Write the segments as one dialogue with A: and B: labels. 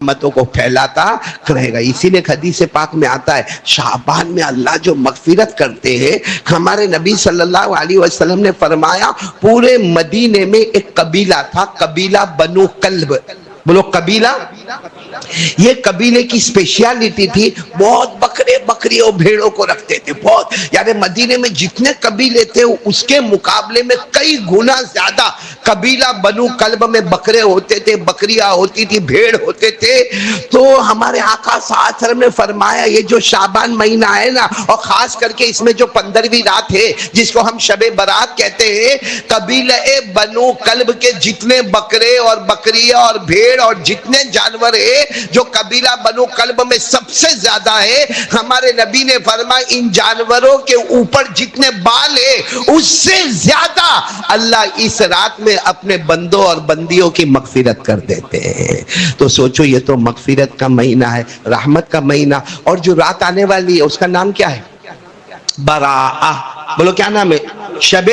A: رحمتوں کو پھیلاتا رہے گا۔ اسی لیے حدیث پاک میں آتا ہے شعبان میں اللہ جو مغفرت کرتے ہیں، ہمارے نبی صلی اللہ علیہ وسلم نے فرمایا پورے مدینے میں ایک قبیلہ تھا، قبیلہ بنو کلب۔ بولو قبیلہ۔ یہ قبیلے کی اسپیشیالٹی تھی، بہت بکرے بکریوں بھیڑوں کو رکھتے تھے، بہت، یعنی مدینے میں جتنے قبیلے تھے اس کے مقابلے میں کئی گنا زیادہ قبیلہ بنو کلب میں بکرے ہوتے تھے، بکریاں ہوتی تھی، بھیڑ ہوتے تھے۔ تو ہمارے آقا صلی اللہ علیہ وسلم نے فرمایا یہ جو شعبان مہینہ ہے نا، اور خاص کر کے اس میں جو 15ویں رات ہے جس کو ہم شب برات کہتے ہیں، قبیلہ بنو کلب کے جتنے بکرے اور بکریاں اور بھیڑ اور جتنے جانور ہیں جو قبیلہ بنو کلب میں سب سے زیادہ ہے، ہمارے نبی نے فرمایا ان جانوروں کے اوپر جتنے بال ہیں اس سے زیادہ اللہ اس رات میں اپنے بندوں اور بندیوں کی مغفرت کر دیتے ہیں۔ تو سوچو یہ تو مغفرت کا مہینہ ہے، رحمت کا مہینہ، اور جو رات آنے والی ہے اس کا نام کیا ہے؟ براءہ۔ بولو کیا نام ہے؟ شب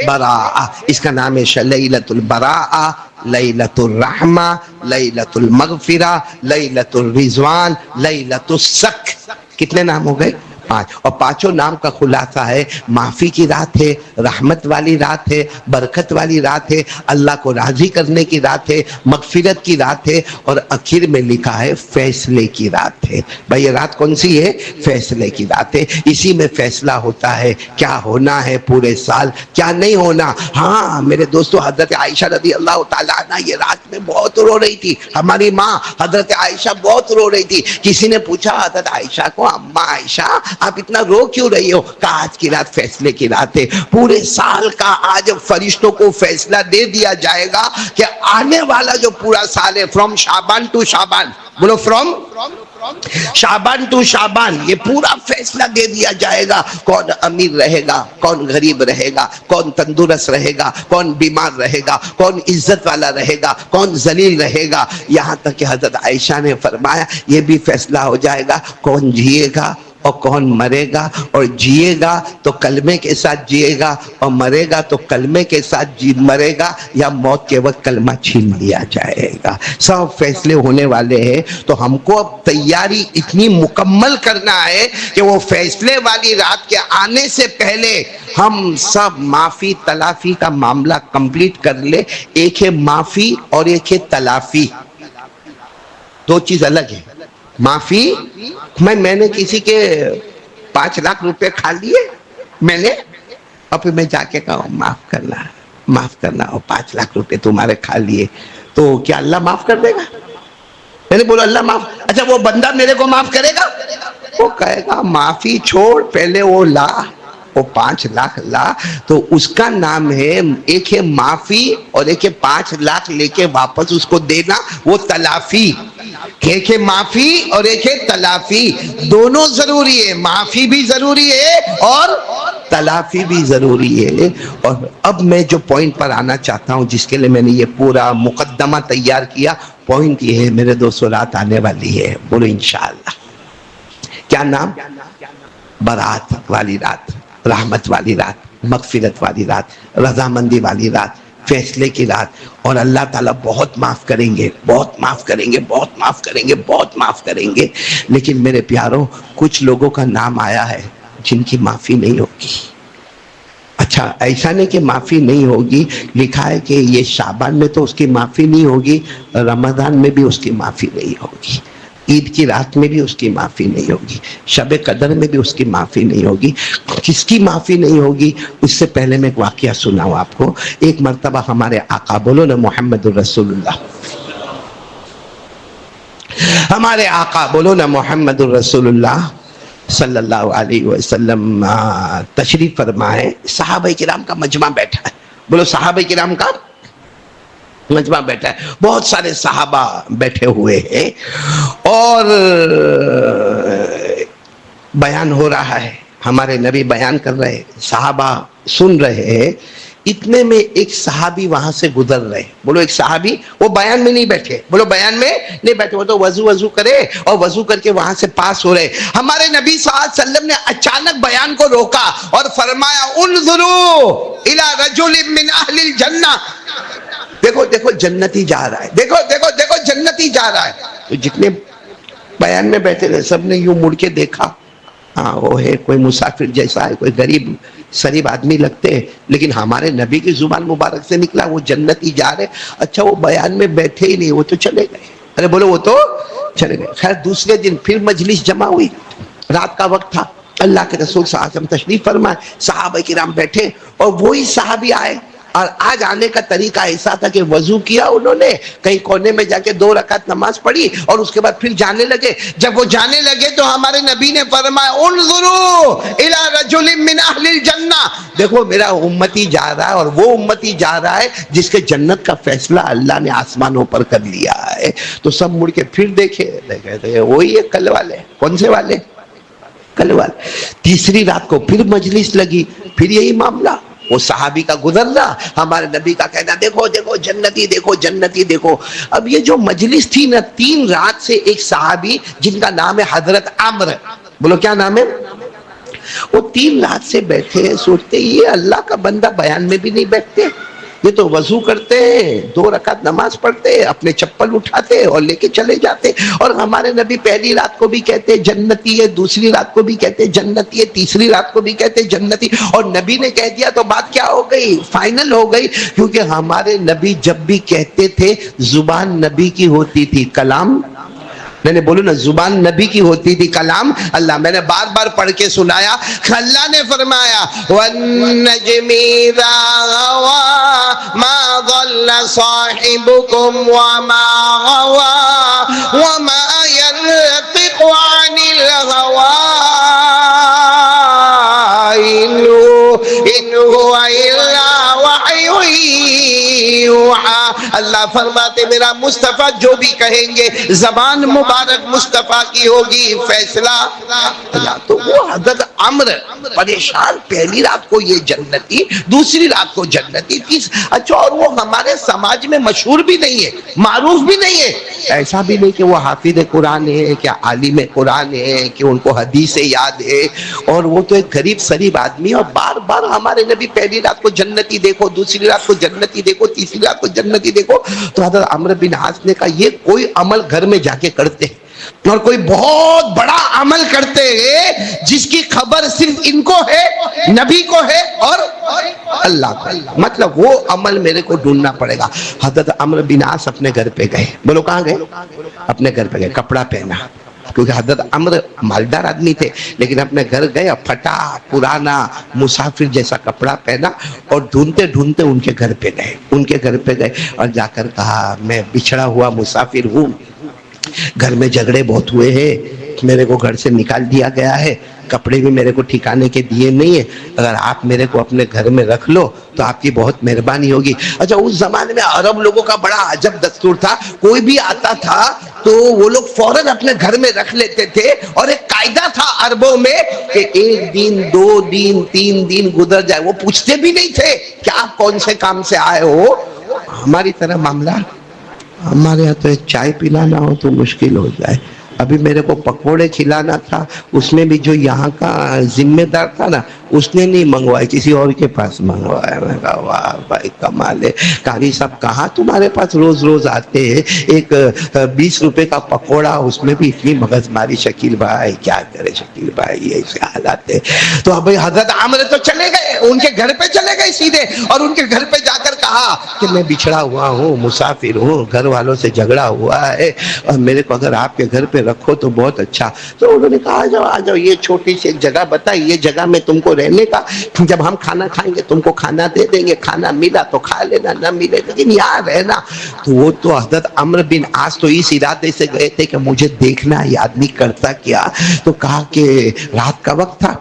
A: براءہ۔ اس کا نام ہے لیلۃ البراءہ، لیلۃ الرحمہ، لیلۃ المغفرہ، لیلۃ الرضوان، لیلۃ السک۔ کتنے نام ہو گئے؟ 5۔ اور پانچوں نام کا خلاصہ ہے معافی کی رات ہے، رحمت والی رات ہے، برکت والی رات ہے، اللہ کو راضی کرنے کی رات ہے، مغفرت کی رات ہے، اور آخر میں لکھا ہے فیصلے کی رات ہے۔ بھائی یہ رات کون سی ہے؟ فیصلے کی رات ہے۔ اسی میں فیصلہ ہوتا ہے کیا ہونا ہے پورے سال، کیا نہیں ہونا۔ ہاں میرے دوستو، حضرت عائشہ رضی اللہ تعالیٰ عنہ یہ رات میں بہت رو رہی تھی، ہماری ماں حضرت عائشہ بہت رو رہی تھی۔ کسی نے پوچھا حضرت عائشہ کو، اماں عائشہ آپ اتنا رو کیوں رہی ہو؟ کہا آج کی رات فیصلے کی رات ہے، پورے سال کا آج فرشتوں کو فیصلہ دے دیا جائے گا کہ آنے والا جو پورا سال ہے، فرام شعبان ٹو شعبان، بولو فرام شعبان ٹو شعبان، یہ پورا فیصلہ دے دیا جائے گا کون امیر رہے گا، کون غریب رہے گا، کون تندرست رہے گا، کون بیمار رہے گا، کون عزت والا رہے گا، کون ذلیل رہے گا۔ یہاں تک کہ حضرت عائشہ نے فرمایا یہ بھی فیصلہ ہو جائے گا کون جیے گا اور کون مرے گا، اور جیے گا تو کلمے کے ساتھ جیے گا اور مرے گا تو کلمے کے ساتھ مرے گا، یا موت کے وقت کلمہ چھین لیا جائے گا۔ سب فیصلے ہونے والے ہیں، تو ہم کو اب تیاری اتنی مکمل کرنا ہے کہ وہ فیصلے والی رات کے آنے سے پہلے ہم سب معافی تلافی کا معاملہ کمپلیٹ کر لے۔ ایک ہے معافی اور ایک ہے تلافی، دو چیز الگ ہے۔ معافی میں نے کسی کے 5 لاکھ روپے کھا لیے میں نے، اور پھر میں جا کے کہا معاف کرنا معاف کرنا، اور 5 لاکھ روپے تمہارے کھا لیے، تو کیا اللہ معاف کر دے گا؟ میں نے بولا اللہ معاف، اچھا وہ بندہ میرے کو معاف کرے گا؟ وہ کہے گا معافی چھوڑ، پہلے وہ لا، وہ 5 لاکھ لا، تو اس کا نام ہے، ایک ہے معافی اور ایک ہے 5 لاکھ لے کے واپس اس کو دینا، وہ تلافی۔ ایک ہے معافی اور ایک ہے تلافی، دونوں ضروری ہے، معافی بھی ضروری ہے اور تلافی بھی ضروری ہے۔ اور اب میں جو پوائنٹ پر آنا چاہتا ہوں، جس کے لیے میں نے یہ پورا مقدمہ تیار کیا، پوائنٹ یہ ہے میرے دوستو، رات آنے والی ہے، بولو انشاءاللہ۔ کیا نام؟ برات والی رات، رحمت والی رات، مغفرت والی رات، رضامندی والی رات، فیصلے کی رات، اور اللہ تعالیٰ بہت معاف کریں گے، بہت معاف کریں گے، بہت معاف کریں گے، بہت معاف کریں گے۔ لیکن میرے پیاروں، کچھ لوگوں کا نام آیا ہے جن کی معافی نہیں ہوگی۔ اچھا ایسا نہیں کہ معافی نہیں ہوگی، لکھا ہے کہ یہ شعبان میں تو اس کی معافی نہیں ہوگی، رمضان میں بھی اس کی معافی نہیں ہوگی، عید کی رات میں بھی اس کی معافی نہیں ہوگی، شب قدر میں بھی اس کی معافی نہیں ہوگی۔ کس کی معافی نہیں ہوگی؟ اس سے پہلے میں ایک واقعہ سناؤں آپ کو۔ ایک مرتبہ ہمارے آقا، بولو نا محمد الرسول اللہ، ہمارے آقا، بولو نا محمد الرسول اللہ صلی اللہ علیہ وسلم تشریف فرمائے، صحابہ کرام کا مجمع بیٹھا ہے، بولو صحابہ کرام کا مجمع بیٹھا ہے، بہت سارے صحابہ بیٹھے ہوئے ہیں، اور بیان ہو رہا ہے، ہمارے نبی بیان کر رہے ہیں، صحابہ سن رہے ہیں۔ اتنے میں ایک صحابی وہاں سے گزر رہے، بولو ایک صحابی، وہ بیان میں نہیں بیٹھے، بولو بیان میں نہیں بیٹھے، وہ تو وضو کرے اور وضو کر کے وہاں سے پاس ہو رہے۔ ہمارے نبی صلی اللہ علیہ وسلم نے اچانک بیان کو روکا اور فرمایا انظروا الی رجل من اہل الجنہ، دیکھو دیکھو جنتی جا رہا ہے، دیکھو دیکھو دیکھو جنتی جا رہا ہے۔ تو جتنے بیان میں بیٹھے تھے سب نے یوں مڑ کے دیکھا، ہاں وہ ہے کوئی مسافر جیسا ہے، کوئی غریب سریب آدمی لگتے ہیں، لیکن ہمارے نبی کی زبان مبارک سے نکلا وہ جنتی جا رہے. اچھا وہ بیان میں بیٹھے ہی نہیں، وہ تو چلے گئے. ارے بولو وہ تو چلے گئے. خیر دوسرے دن پھر مجلس جمع ہوئی، رات کا وقت تھا، اللہ کے رسول صلی اللہ علیہ وسلم تشریف فرمائے، صحابہ کرام بیٹھے اور وہی صحابی آئے. اور آج آنے کا طریقہ ایسا تھا کہ وضو کیا انہوں نے، کہیں کونے میں جا کے 2 رکعت نماز پڑھی اور اس کے بعد پھر جانے لگے. جب وہ جانے لگے تو ہمارے نبی نے فرمایا انظروا الی رجل من اہل الجنہ، دیکھو میرا امتی جا رہا ہے اور وہ امتی جا رہا ہے جس کے جنت کا فیصلہ اللہ نے آسمانوں پر کر لیا ہے. تو سب مڑ کے پھر دیکھے وہی ہے کل والے. کون سے والے؟ کل والے. تیسری رات کو پھر مجلس لگی، پھر یہی معاملہ، وہ صحابی کا گزرنا، ہمارے نبی کا کہنا دیکھو دیکھو جنتی دیکھو جنتی دیکھو. اب یہ جو مجلس تھی نا، 3 رات سے ایک صحابی جن کا نام ہے حضرت عمرو، بولو کیا نام ہے؟ وہ 3 رات سے بیٹھے ہیں، سوچتے یہ اللہ کا بندہ بیان میں بھی نہیں بیٹھتے، یہ تو وضو کرتے ہیں، 2 رکعت نماز پڑھتے، اپنے چپل اٹھاتے اور لے کے چلے جاتے. اور ہمارے نبی پہلی رات کو بھی کہتے جنتی ہے، دوسری رات کو بھی کہتے جنتی ہے، تیسری رات کو بھی کہتے جنتی. اور نبی نے کہہ دیا تو بات کیا ہو گئی؟ فائنل ہو گئی. کیونکہ ہمارے نبی جب بھی کہتے تھے زبان نبی کی ہوتی تھی، کلام میں نے بولو نا، زبان نبی کی ہوتی تھی، کلام اللہ. میں نے بار بار پڑھ کے سنایا، اللہ نے فرمایا وَالنَّجْمِ إِذَا هَوَىٰ مَا ضَلَّ صَاحِبُكُمْ وَمَا غَوَىٰ وَمَا يَنطِقُ عَنِ الْهَوَىٰ إِنْ هُوَ إِلَّا وَحْيٌ یوحیٰ. اللہ فرماتے میرا مصطفیٰ جو بھی کہیں گے زبان مبارک مصطفیٰ کی ہوگی، فیصلہ اللہ. تو وہ حضرت عمرو پریشان، پہلی رات کو یہ جنتی، دوسری رات کو جنتی، اچھا اور وہ ہمارے سماج میں مشہور بھی نہیں ہے، معروف بھی نہیں ہے. ایسا بھی نہیں کہ وہ حافظ قرآن ہے، کہ عالم قرآن ہے، کہ ان کو حدیث یاد ہے، اور وہ تو ایک غریب سریب آدمی. اور بار بار ہمارے نبی پہلی رات کو جنتی دیکھو، دوسری رات کو جنتی دیکھو، تیسری رات کو جنتی دیکھو. تو حضرت عمرو بن عاص نے کہا یہ کوئی عمل گھر میں جا کے کرتے اور کوئی بہت بڑا عمل کرتے ہیں جس کی خبر صرف ان کو ہے، نبی کو ہے اور اللہ کو. مطلب وہ عمل میرے کو ڈھونڈنا پڑے گا. حضرت عمرو بن عاص اپنے گھر پہ گئے. بولو کہاں گئے؟ اپنے گھر پہ گئے. کپڑا پہنا، کیونکہ حضرت عمرو مالدار آدمی تھے، لیکن اپنے گھر گئے، پھٹا پرانا مسافر جیسا کپڑا پہنا اور ڈھونڈتے ڈھونڈتے ان کے گھر پہ گئے. ان کے گھر پہ گئے اور جا کر کہا میں بچھڑا ہوا مسافر ہوں، گھر میں جھگڑے بہت ہوئے ہیں، میرے کو گھر سے نکال دیا گیا ہے، کپڑے بھی میرے کو ٹھکانے کے دیے نہیں ہیں، اگر آپ میرے کو اپنے گھر میں رکھ لو تو آپ کی بہت مہربانی ہوگی. اچھا اس زمانے میں عرب لوگوں کا بڑا عجب دستور تھا، کوئی بھی آتا تھا تو وہ لوگ فوراً اپنے گھر میں رکھ لیتے تھے. اور ایک قاعدہ تھا عربوں میں کہ 1 دن 2 دن 3 دن گزر جائے وہ پوچھتے بھی نہیں تھے کہ آپ کون سے کام سے آئے ہو. ہماری طرح معاملہ، ہمارے یہاں تو چائے پلانا ہو تو مشکل ہو جائے. ابھی میرے کو پکوڑے کھلانا تھا، اس میں بھی جو یہاں کا ذمہ دار تھا نا اس نے نہیں منگوائے، کسی اور کے پاس منگوایا. میں کہا واہ بھائی کمال ہے. قاری صاحب کہاں تمہارے پاس روز روز آتے ہیں، ایک 20 روپے کا پکوڑا اس میں بھی اتنی مغز ماری. شکیل بھائی کیا کرے، شکیل بھائی ایسے حالات ہے. تو اب حضرت عمرو تو چلے گئے، ان کے گھر پہ چلے گئے سیدھے، اور ان کے گھر پہ جا کر کہا کہ میں بچھڑا ہوا ہوں، مسافر ہوں، گھر والوں سے جھگڑا ہوا ہے اور میرے کو اگر آپ کے گھر پہ رکھو تو بہت اچھا. تو انہوں نے کہا آ جاؤ، یہ چھوٹی سی ایک جگہ بتائی، یہ جگہ میں تم کو رہنے کا، جب ہم کھانا کھائیں گے تم کو کھانا دے دیں گے، کھانا ملا تو کھا لینا، نہ ملے لیکن یہاں رہنا. تو وہ تو حضرت عمرو بن عاص تو اس ارادے سے گئے تھے کہ مجھے دیکھنا یہ آدمی کرتا کیا. تو کہا کہ رات کا وقت تھا،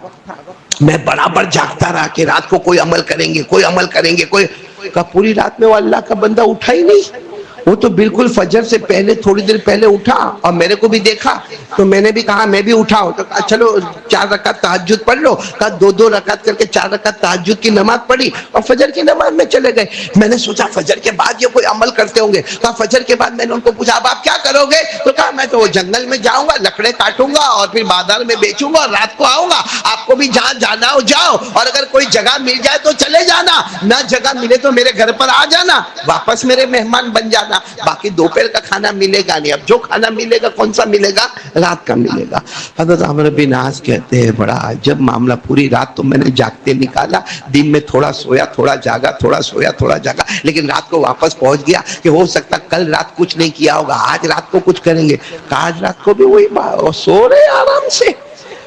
A: میں برابر جاگتا رہا کہ رات کو کوئی عمل کریں گے، کوئی عمل کریں گے، کوئی. کہا پوری رات میں وہ اللہ کا بندہ اٹھا ہی نہیں. وہ تو بالکل فجر سے پہلے تھوڑی دیر پہلے اٹھا اور میرے کو بھی دیکھا. تو میں نے بھی کہا میں بھی اٹھا ہوں. تو کہا چلو 4 رکعت تہجد پڑھ لو. کہا 2 رکعت کر کے 4 رکعت تہجد کی نماز پڑھی اور فجر کی نماز میں چلے گئے. میں نے سوچا فجر کے بعد یہ کوئی عمل کرتے ہوں گے. کہا فجر کے بعد میں نے ان کو پوچھا اب آپ کیا کرو گے؟ تو کہا میں تو جنگل میں جاؤں گا، لکڑے کاٹوں گا اور پھر بازار میں بیچوں گا اور رات کو آؤں گا. آپ کو بھی جہاں جانا ہو جاؤ، اور اگر کوئی جگہ مل جائے تو چلے جانا، نہ جگہ ملے تو میرے گھر پر آ جانا، واپس میرے مہمان بن جانا. جانا, باقی دوپہر کا کھانا ملے گا نہیں. اب جو کھانا ملے گا کون سا ملے گا؟ رات کا ملے گا. حضرت عمرو بن عاص کہتے ہیں بڑا عجب معاملہ, پوری رات تو میں نے جاگتے نکالا, دن میں تھوڑا سویا تھوڑا جاگا, تھوڑا سویا تھوڑا جاگا, لیکن رات کو واپس پہنچ گیا کہ ہو سکتا کل رات کچھ نہیں کیا ہوگا, آج رات کو کچھ کریں گے. آج رات کو بھی وہی سو رہے آرام سے,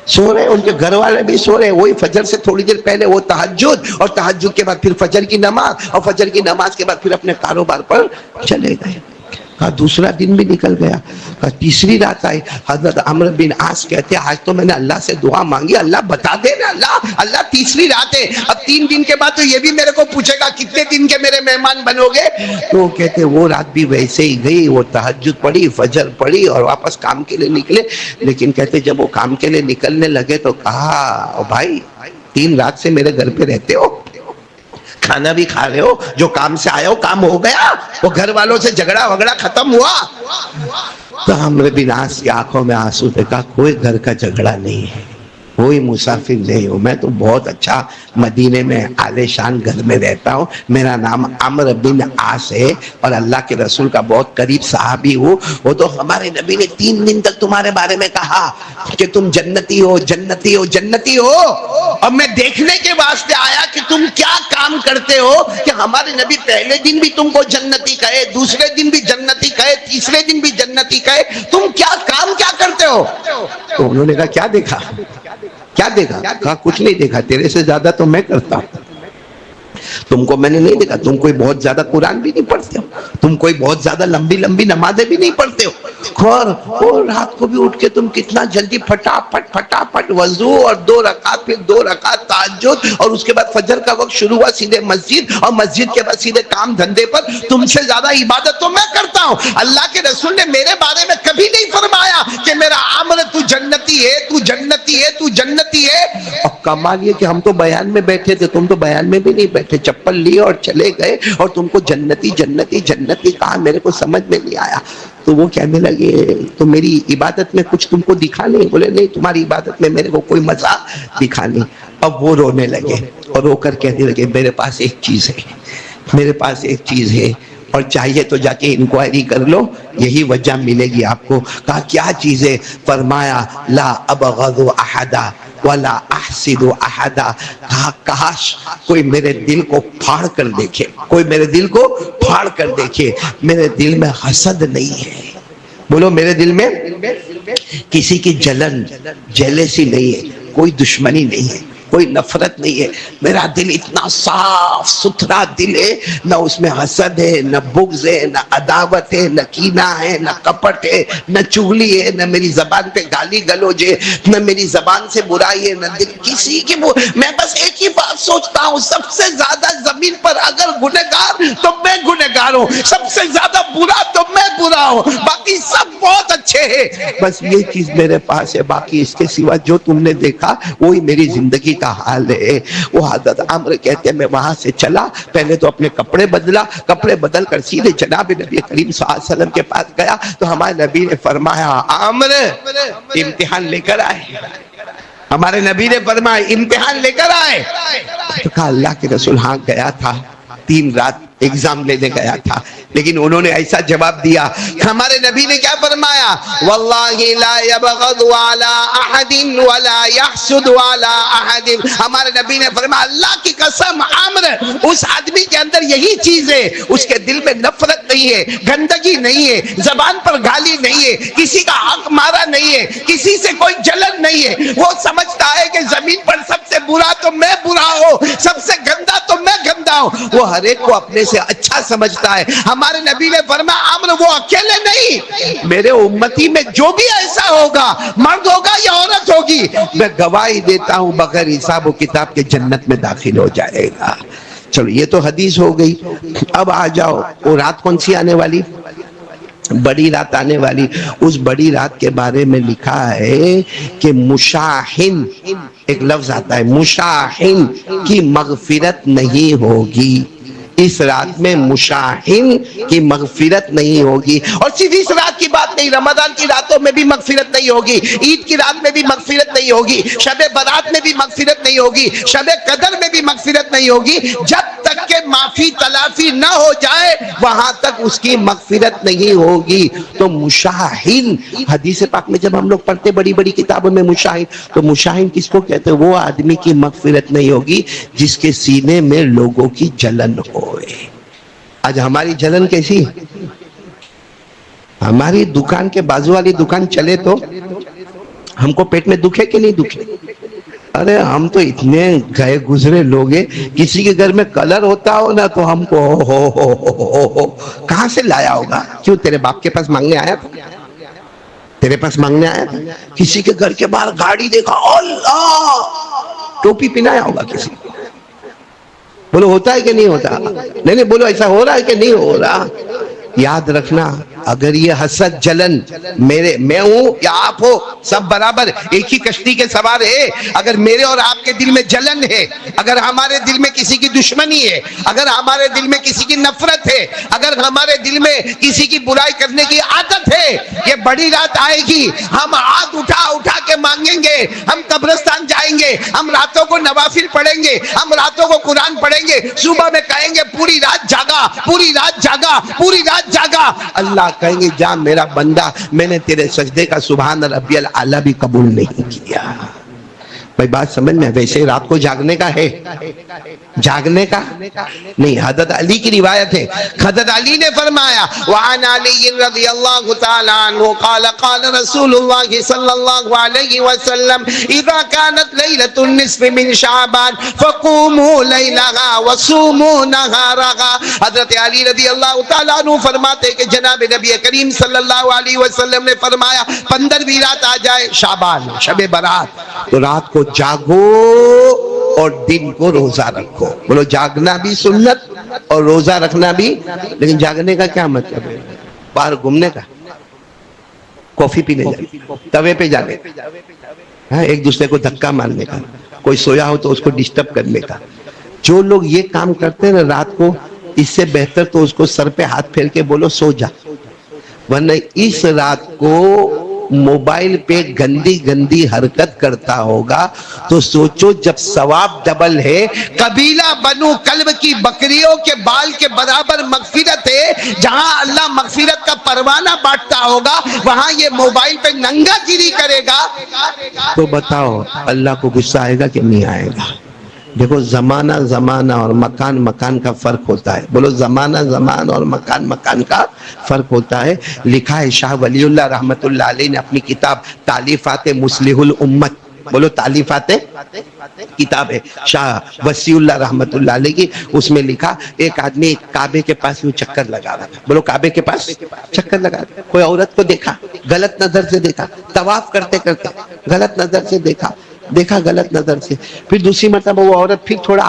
A: سو رہے, ان کے گھر والے بھی سو رہے, وہی فجر سے تھوڑی دیر پہلے وہ تہجد, اور تہجد کے بعد پھر فجر کی نماز, اور فجر کی نماز کے بعد پھر اپنے کاروبار پر چلے گئے. کہا دوسرا دن بھی نکل گیا, کہا تیسری رات آئی. حضرت عمرو بن عاص کہتے آج تو میں نے اللہ سے دعا مانگی, اللہ بتا دے نا, اللہ تیسری رات ہے, اب 3 دن کے بعد تو یہ بھی میرے کو پوچھے گا کتنے دن کے میرے مہمان بنو گے. تو وہ کہتے وہ رات بھی ویسے ہی گئی, وہ تہجد پڑھی, فجر پڑھی, اور واپس کام کے لیے نکلے. لیکن کہتے جب وہ کام کے لیے نکلنے لگے تو کہا بھائی 3 رات سے میرے گھر پہ رہتے ہو, کھانا بھی کھا رہے ہو, جو کام سے آئے ہو کام ہو گیا, وہ گھر والوں سے جھگڑا وگڑا ختم ہوا؟ تو عمرو بن عاص کی آنکھوں میں آنسو تھے. کہا کوئی گھر کا جھگڑا نہیں ہے, کوئی مسافر نہیں ہوں, میں تو بہت اچھا مدینے میں عالی شان گھر میں رہتا ہوں, میرا نام عمرو بن عاص ہے, اور اللہ کے رسول کا بہت قریب صحابی ہوں. وہ تو ہمارے نبی نے 3 دن تک تمہارے بارے میں کہا کہ تم جنتی ہو, جنتی ہو, جنتی ہو, اور میں دیکھنے کے واسطے آیا کہ تم کیا کام کرتے ہو, کہ ہمارے نبی پہلے دن بھی تم کو جنتی کہے, دوسرے دن بھی جنتی کہے, تیسرے دن بھی جنتی کہے, تم کیا کام کیا کرتے ہو؟ تو انہوں نے کہا کیا دیکھا, کیا دیکھا؟ کہا کچھ نہیں دیکھا, تیرے سے زیادہ تو میں کرتا ہوں, تم کو میں نے نہیں دیکھا, تم کوئی بہت زیادہ قرآن بھی نہیں پڑھتے ہو, تم کوئی بہت زیادہ لمبی لمبی نمازیں بھی نہیں پڑھتے ہو, اور رات کو بھی اٹھ کے تم کتنا جلدی پھٹافٹ وضو, اور 2 رکعت, پھر 2 رکعت تہجد, اور اس کے بعد فجر کا وقت شروع ہوا سیدھے مسجد, اور مسجد کے بعد سیدھے کام دھندے پر. تم سے زیادہ عبادت تو میں کرتا ہوں. اللہ کے رسول نے میرے بارے میں کبھی نہیں فرمایا کہ میرا عمرو تو جنتی ہے, تو جنتی ہے, تو جنتی ہے. اور کمال یہ کہ ہم تو بیان میں بیٹھے تھے, تم تو بیان میں بھی نہیں بیٹھے, چپل لیے اور چلے گئے, اور تم کو جنتی جنتی جنتی کہا, میرے کو سمجھ میں نہیں آیا. تو وہ کہنے لگے تو میری عبادت میں کچھ تم کو دکھا نہیں؟ بولے نہیں, تمہاری عبادت میں میرے کو کوئی مزہ دکھا نہیں. اب وہ رونے لگے, اور رو کر کہنے لگے میرے پاس ایک چیز ہے, میرے پاس ایک چیز ہے, اور چاہیے تو جا کے انکوائری کر لو, یہی وجہ ملے گی آپ کو. کہا کیا چیز ہے؟ فرمایا لا ابغض احدا ولا احسد احدا. کہا کاش کوئی میرے دل کو پھاڑ کر دیکھے, کوئی میرے دل کو پھاڑ کر دیکھے. میرے دل میں حسد نہیں ہے, بولو میرے دل میں کسی کی جلن جیلسی نہیں ہے, کوئی دشمنی نہیں ہے, کوئی نفرت نہیں ہے. میرا دل اتنا صاف ستھرا دل ہے, نہ اس میں حسد ہے, نہ بغض ہے, نہ عداوت ہے, نہ کینہ ہے, نہ کپٹ ہے, نہ چغلی ہے, نہ میری زبان پہ گالی گلوچ ہے, نہ میری زبان سے برائی ہے, نہ دل کسی کی میں بس ایک ہی بات سوچتا ہوں, سب سے زیادہ زمین پر اگر گنہگار تو میں گنہگار ہوں, سب سے زیادہ برا تو میں برا ہوں, باقی سب بہت اچھے ہیں. بس یہ چیز میرے پاس ہے, باقی اس کے سوا جو تم نے دیکھا وہی میری زندگی کا حال ہے. وہ حضرت عمرو کہتے ہیں میں وہاں سے چلا, پہلے تو اپنے کپڑے بدلا, کپڑے بدل کر سیدھے جناب نبی کریم صلی اللہ علیہ وسلم کے پاس گیا. تو ہمارے نبی نے فرمایا عمرو امتحان لے کر آئے, ہمارے نبی نے فرمایا امتحان لے کر آئے. تو کہا اللہ کے رسول ہاں گیا تھا, 3 رات ایگزام لینے گیا تھا, لیکن انہوں نے ایسا جواب دیا. ہمارے نبی نے کیا فرمایا؟ واللہ لا یبغض علی احد ولا یحسد علی احد. ہمارے نبی نے فرمایا اللہ کی قسم عمرو اس آدمی کے اندر یہی چیز ہے, اس کے دل میں نفرت نہیں ہے, گندگی نہیں ہے, زبان پر گالی نہیں ہے, کسی کا حق مارا نہیں ہے, کسی سے کوئی جلن نہیں ہے. وہ سمجھتا ہے کہ زمین پر سب سے برا تو میں برا ہوں, سب سے گندا تو میں گندا ہوں. وہ ہر ایک کو اپنے سے اچھا سمجھتا ہے. ہمارے نبی نے فرمایا عمرو وہ اکیلے نہیں, میرے امتی میں جو بھی ایسا ہوگا, مرد ہوگا یا عورت ہوگی, میں گواہی دیتا ہوں بغیر حساب و کتاب کے جنت میں داخل ہو جائے گا. چلو یہ تو حدیث ہو گئی. اب آ جاؤ وہ رات کون سی آنے والی, بڑی رات آنے والی. اس بڑی رات کے بارے میں لکھا ہے کہ مشاحن, ایک لفظ آتا ہے مشاحن کی مغفرت نہیں ہوگی. اس رات میں مشاہین کی مغفرت نہیں ہوگی. اور صرف اس رات کی بات نہیں، رمضان کی راتوں میں بھی مغفرت نہیں ہوگی، عید کی رات میں بھی مغفرت نہیں ہوگی، شب برات میں بھی مغفرت نہیں ہوگی، شب قدر میں بھی مغفرت نہیں ہوگی. جب تک کہ معافی تلافی نہ ہو جائے وہاں تک اس کی مغفرت نہیں ہوگی. تو مشاہین، حدیث پاک میں جب ہم لوگ پڑھتے بڑی بڑی کتابوں میں مشاہین، تو مشاہین کس کو کہتے ہیں؟ وہ آدمی کی مغفرت نہیں ہوگی جس کے سینے میں لوگوں کی جلن ہوئے. آج ہماری جلن کیسی ہے؟ ہماری دکان کے بازو والی دکان چلے تو ہم کو پیٹ میں دکھے کہ نہیں دکھے؟ ارے ہم تو اتنے گئے گزرے لوگ ہیں، کسی کے گھر میں کلر ہوتا ہو نا تو ہم کو ہو کہاں سے لایا ہوگا؟ کیوں تیرے باپ کے پاس مانگنے آیا تھا؟ تیرے پاس مانگنے آیا تھا؟ کسی کے گھر کے باہر گاڑی دیکھا، اللہ، ٹوپی پہنایا ہوگا کسی کو. بولو ہوتا ہے کہ نہیں ہوتا؟ نہیں بولو ایسا ہو رہا ہے کہ نہیں ہو رہا؟ یاد رکھنا، اگر یہ حسد جلن میں ہوں یا آپ ہو، سب برابر ایک ہی کشتی کے سوار ہے. اگر میرے اور آپ کے دل میں جلن ہے، اگر ہمارے دل میں کسی کی دشمنی ہے، اگر ہمارے دل میں کسی کی نفرت ہے، اگر ہمارے دل میں کسی کی برائی کرنے کی عادت ہے، یہ بڑی رات آئے گی، ہم ہاتھ اٹھا اٹھا کے مانگیں گے، ہم قبرستان جائیں گے، ہم راتوں کو نوافل پڑھیں گے، ہم راتوں کو قرآن پڑھیں گے، صبح میں کہیں گے پوری رات جاگا، پوری رات جاگا، پوری رات جاگا. اللہ کہیں گے جا میرا بندہ، میں نے تیرے سجدے کا سبحان ربی الاعلیٰ بھی قبول نہیں کیا. بھائی بات سمجھ میں؟ ویسے رات کو جاگنے کا ہے، جاگنے کا نہیں. حضرت علی کی روایت ہے، حضرت علی نے فرمایا وعن علی رضی اللہ تعالی عنہ قال قال رسول اللہ صلی اللہ علیہ وسلم اذا كانت لیلۃ النصف من شعبان فقوموا لیلها وصوموا نهارها. حضرت علی رضی اللہ تعالی عنہ فرماتے کہ جناب نبی کریم صلی اللہ علیہ وسلم نے فرمایا 15ویں رات آ جائے شعبان، شب برات، تو رات کو جاگو اور دن کو روزہ رکھو. بولو جاگنا بھی سنت اور روزہ رکھنا بھی. لیکن جاگنے کا کیا مطلب ہے؟ باہر گھومنے کا، کافی پینے جانے، توے پہ جانے کا، ایک دوسرے کو دھکا مارنے کا، کوئی سویا ہو تو اس کو ڈسٹرب کرنے کا. جو لوگ یہ کام کرتے ہیں نا رات کو، اس سے بہتر تو اس کو سر پہ ہاتھ پھیر کے بولو سو جا. ورنہ اس رات کو موبائل پہ گندی گندی حرکت کرتا ہوگا تو سوچو جب ثواب ڈبل ہے. قبیلہ بنو کلب کی بکریوں کے بال کے برابر مغفرت ہے. جہاں اللہ مغفرت کا پروانہ بانٹتا ہوگا وہاں یہ موبائل پہ ننگا گیری کرے گا تو بتاؤ اللہ کو غصہ آئے گا کہ نہیں آئے گا؟ دیکھو زمانہ زمانہ اور مکان مکان کا فرق ہوتا ہے. بولو زمانہ زمان اور مکان مکان کا فرق ہوتا ہے. لکھا ہے شاہ ولی اللہ رحمت اللہ علیہ نے اپنی کتاب تالیفات مصلح الامت، بولو تالیفات کتاب ہے شاہ وسیع اللہ رحمت اللہ علیہ کی، اس میں لکھا ایک آدمی کعبے کے پاس یوں چکر لگا رہا تھا. بولو کعبے کے پاس چکر لگا رہا تھا. کوئی عورت کو دیکھا، غلط نظر سے دیکھا، طواف کرتے کرتے غلط نظر سے دیکھا غلط نظر سے. پھر دوسری مرتبہ وہ عورت پھر تھوڑا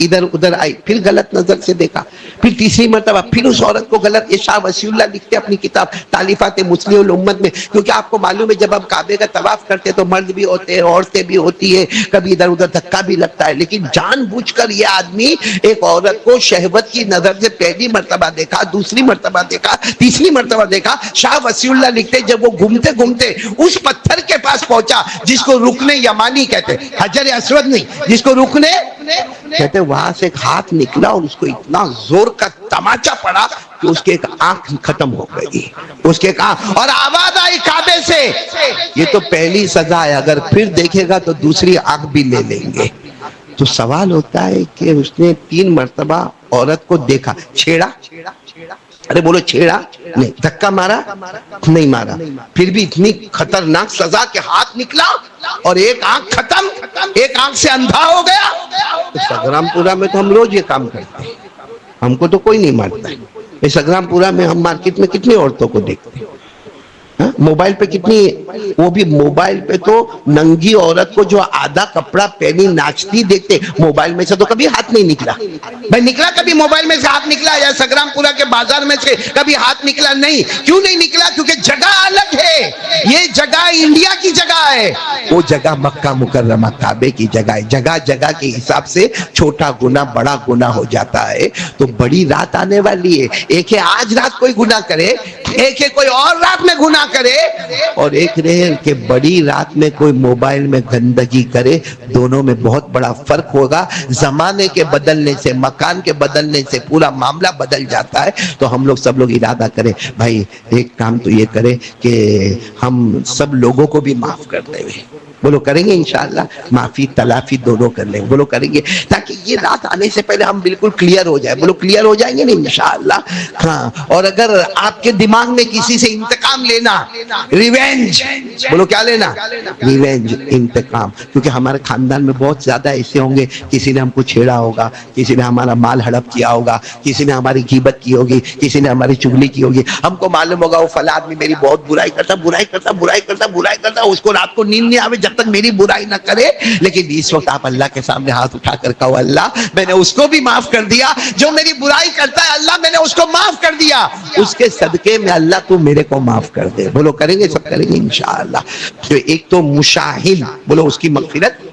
A: ادھر ادھر آئی، پھر غلط نظر سے دیکھا. پھر تیسری مرتبہ پھر اس عورت کو غلط. یہ شاہ وسیع اللہ لکھتے اپنی کتاب تالیفات مصلح الامت میں. کیونکہ آپ کو معلوم ہے جب ہم کعبے کا طواف کرتے تو مرد بھی ہوتے ہیں، عورتیں بھی ہوتی ہے، کبھی ادھر ادھر دھکا بھی لگتا ہے. لیکن جان بوجھ کر یہ آدمی ایک عورت کو شہوت کی نظر سے پہلی مرتبہ دیکھا، دوسری مرتبہ دیکھا، تیسری مرتبہ دیکھا. شاہ وسیع اللہ لکھتے جب وہ گھومتے گھومتے اس پتھر کے پاس پہنچا جس کو رکن یمانی کہتے، حجر اسود نہیں، جس کو رکنے کہتے، وہاں سے ایک ہاتھ نکلا اور اس کو اتنا زور کا تماچا پڑا کہ اس کے ایک آنکھ ختم ہو گئی. اس کے ایک آنکھ، اور آواز آئی کعبے سے یہ تو پہلی سزا ہے، اگر پھر دیکھے گا تو دوسری آنکھ بھی لے لیں گے. تو سوال ہوتا ہے کہ اس نے 3 مرتبہ عورت کو دیکھا، چھیڑا، ارے بولو چھیڑا نہیں، دھکا مارا نہیں مارا، پھر بھی اتنی خطرناک سزا کہ ہاتھ نکلا اور ایک آنکھ ختم، ایک آنکھ سے اندھا ہو گیا. تو سنگرام پورہ میں تو ہم روز یہ کام کرتے ہیں، ہم کو تو کوئی نہیں مارتا ہے. سنگرام پورہ میں ہم مارکیٹ میں کتنی عورتوں کو دیکھتے ہیں، موبائل پہ کتنی، وہ بھی موبائل پہ تو ننگی عورت کو جو آدھا کپڑا پہنی ناچتی دیکھتے. موبائل میں سے تو کبھی ہاتھ نہیں نکلا بھائی، نکلا کبھی موبائل میں سے ہاتھ نکلا یا سنگرام پورہ کے بازار میں سے کبھی ہاتھ نکلا؟ نہیں. کیوں نہیں نکلا؟ کیونکہ جگہ الگ ہے. یہ جگہ انڈیا کی جگہ ہے، وہ جگہ مکہ مکرمہ کعبے کی جگہ ہے. جگہ جگہ کے حساب سے چھوٹا گناہ بڑا گناہ ہو جاتا ہے. تو بڑی رات آنے والی ہے. ایک ہے آج رات کوئی گناہ کرے, ایک ہے کوئی اور رات میں گناہ کرے, اور ایک رہے کہ بڑی رات میں کوئی موبائل میں گندگی کرے. دونوں میں بہت بڑا فرق ہوگا. زمانے کے بدلنے سے, مکان کے بدلنے سے پورا معاملہ بدل جاتا ہے. تو ہم لوگ سب لوگ ارادہ کریں بھائی ایک کام تو یہ کرے کہ ہم سب لوگوں کو بھی معاف کر دیں. بولو کریں گے انشاءاللہ, معافی تلافی دونوں کر لیں. بولو کریں گے, تاکہ یہ رات آنے سے پہلے ہم بالکل کلیئر ہو جائے. بولو کلیئر ہو جائیں گے نا انشاءاللہ. ہاں, اور اگر آپ کے دماغ میں کسی سے انتقام لینا, ریونج, بولو کیا لینا, ریونج, انتقام, کیونکہ ہمارے خاندان میں بہت زیادہ ایسے ہوں گے کسی نے ہم کو چھیڑا ہوگا, کسی نے ہمارا مال ہڑپ کیا ہوگا, کسی نے ہماری غیبت کی ہوگی, کسی نے ہماری چغلی کی ہوگی. ہم کو معلوم ہوگا وہ فلاں آدمی میری بہت برائی کرتا, برائی کرتا, برائی کرتا, برائی کرتا, اس کو رات کو نیند نہیں آوے جب تک میری برائی نہ کرے. لیکن اس وقت آپ اللہ کے سامنے ہاتھ اٹھا کر کہو اللہ میں نے اس کو بھی معاف کر دیا جو میری برائی کرتا ہے, اللہ میں نے اس کو معاف کر دیا, اس کے صدقے میں اللہ تو میرے کو معاف کر دے. بولو کریں گے, سب کریں گے انشاءاللہ. تو ایک تو مشاہد, بولو اس کی مغفرت.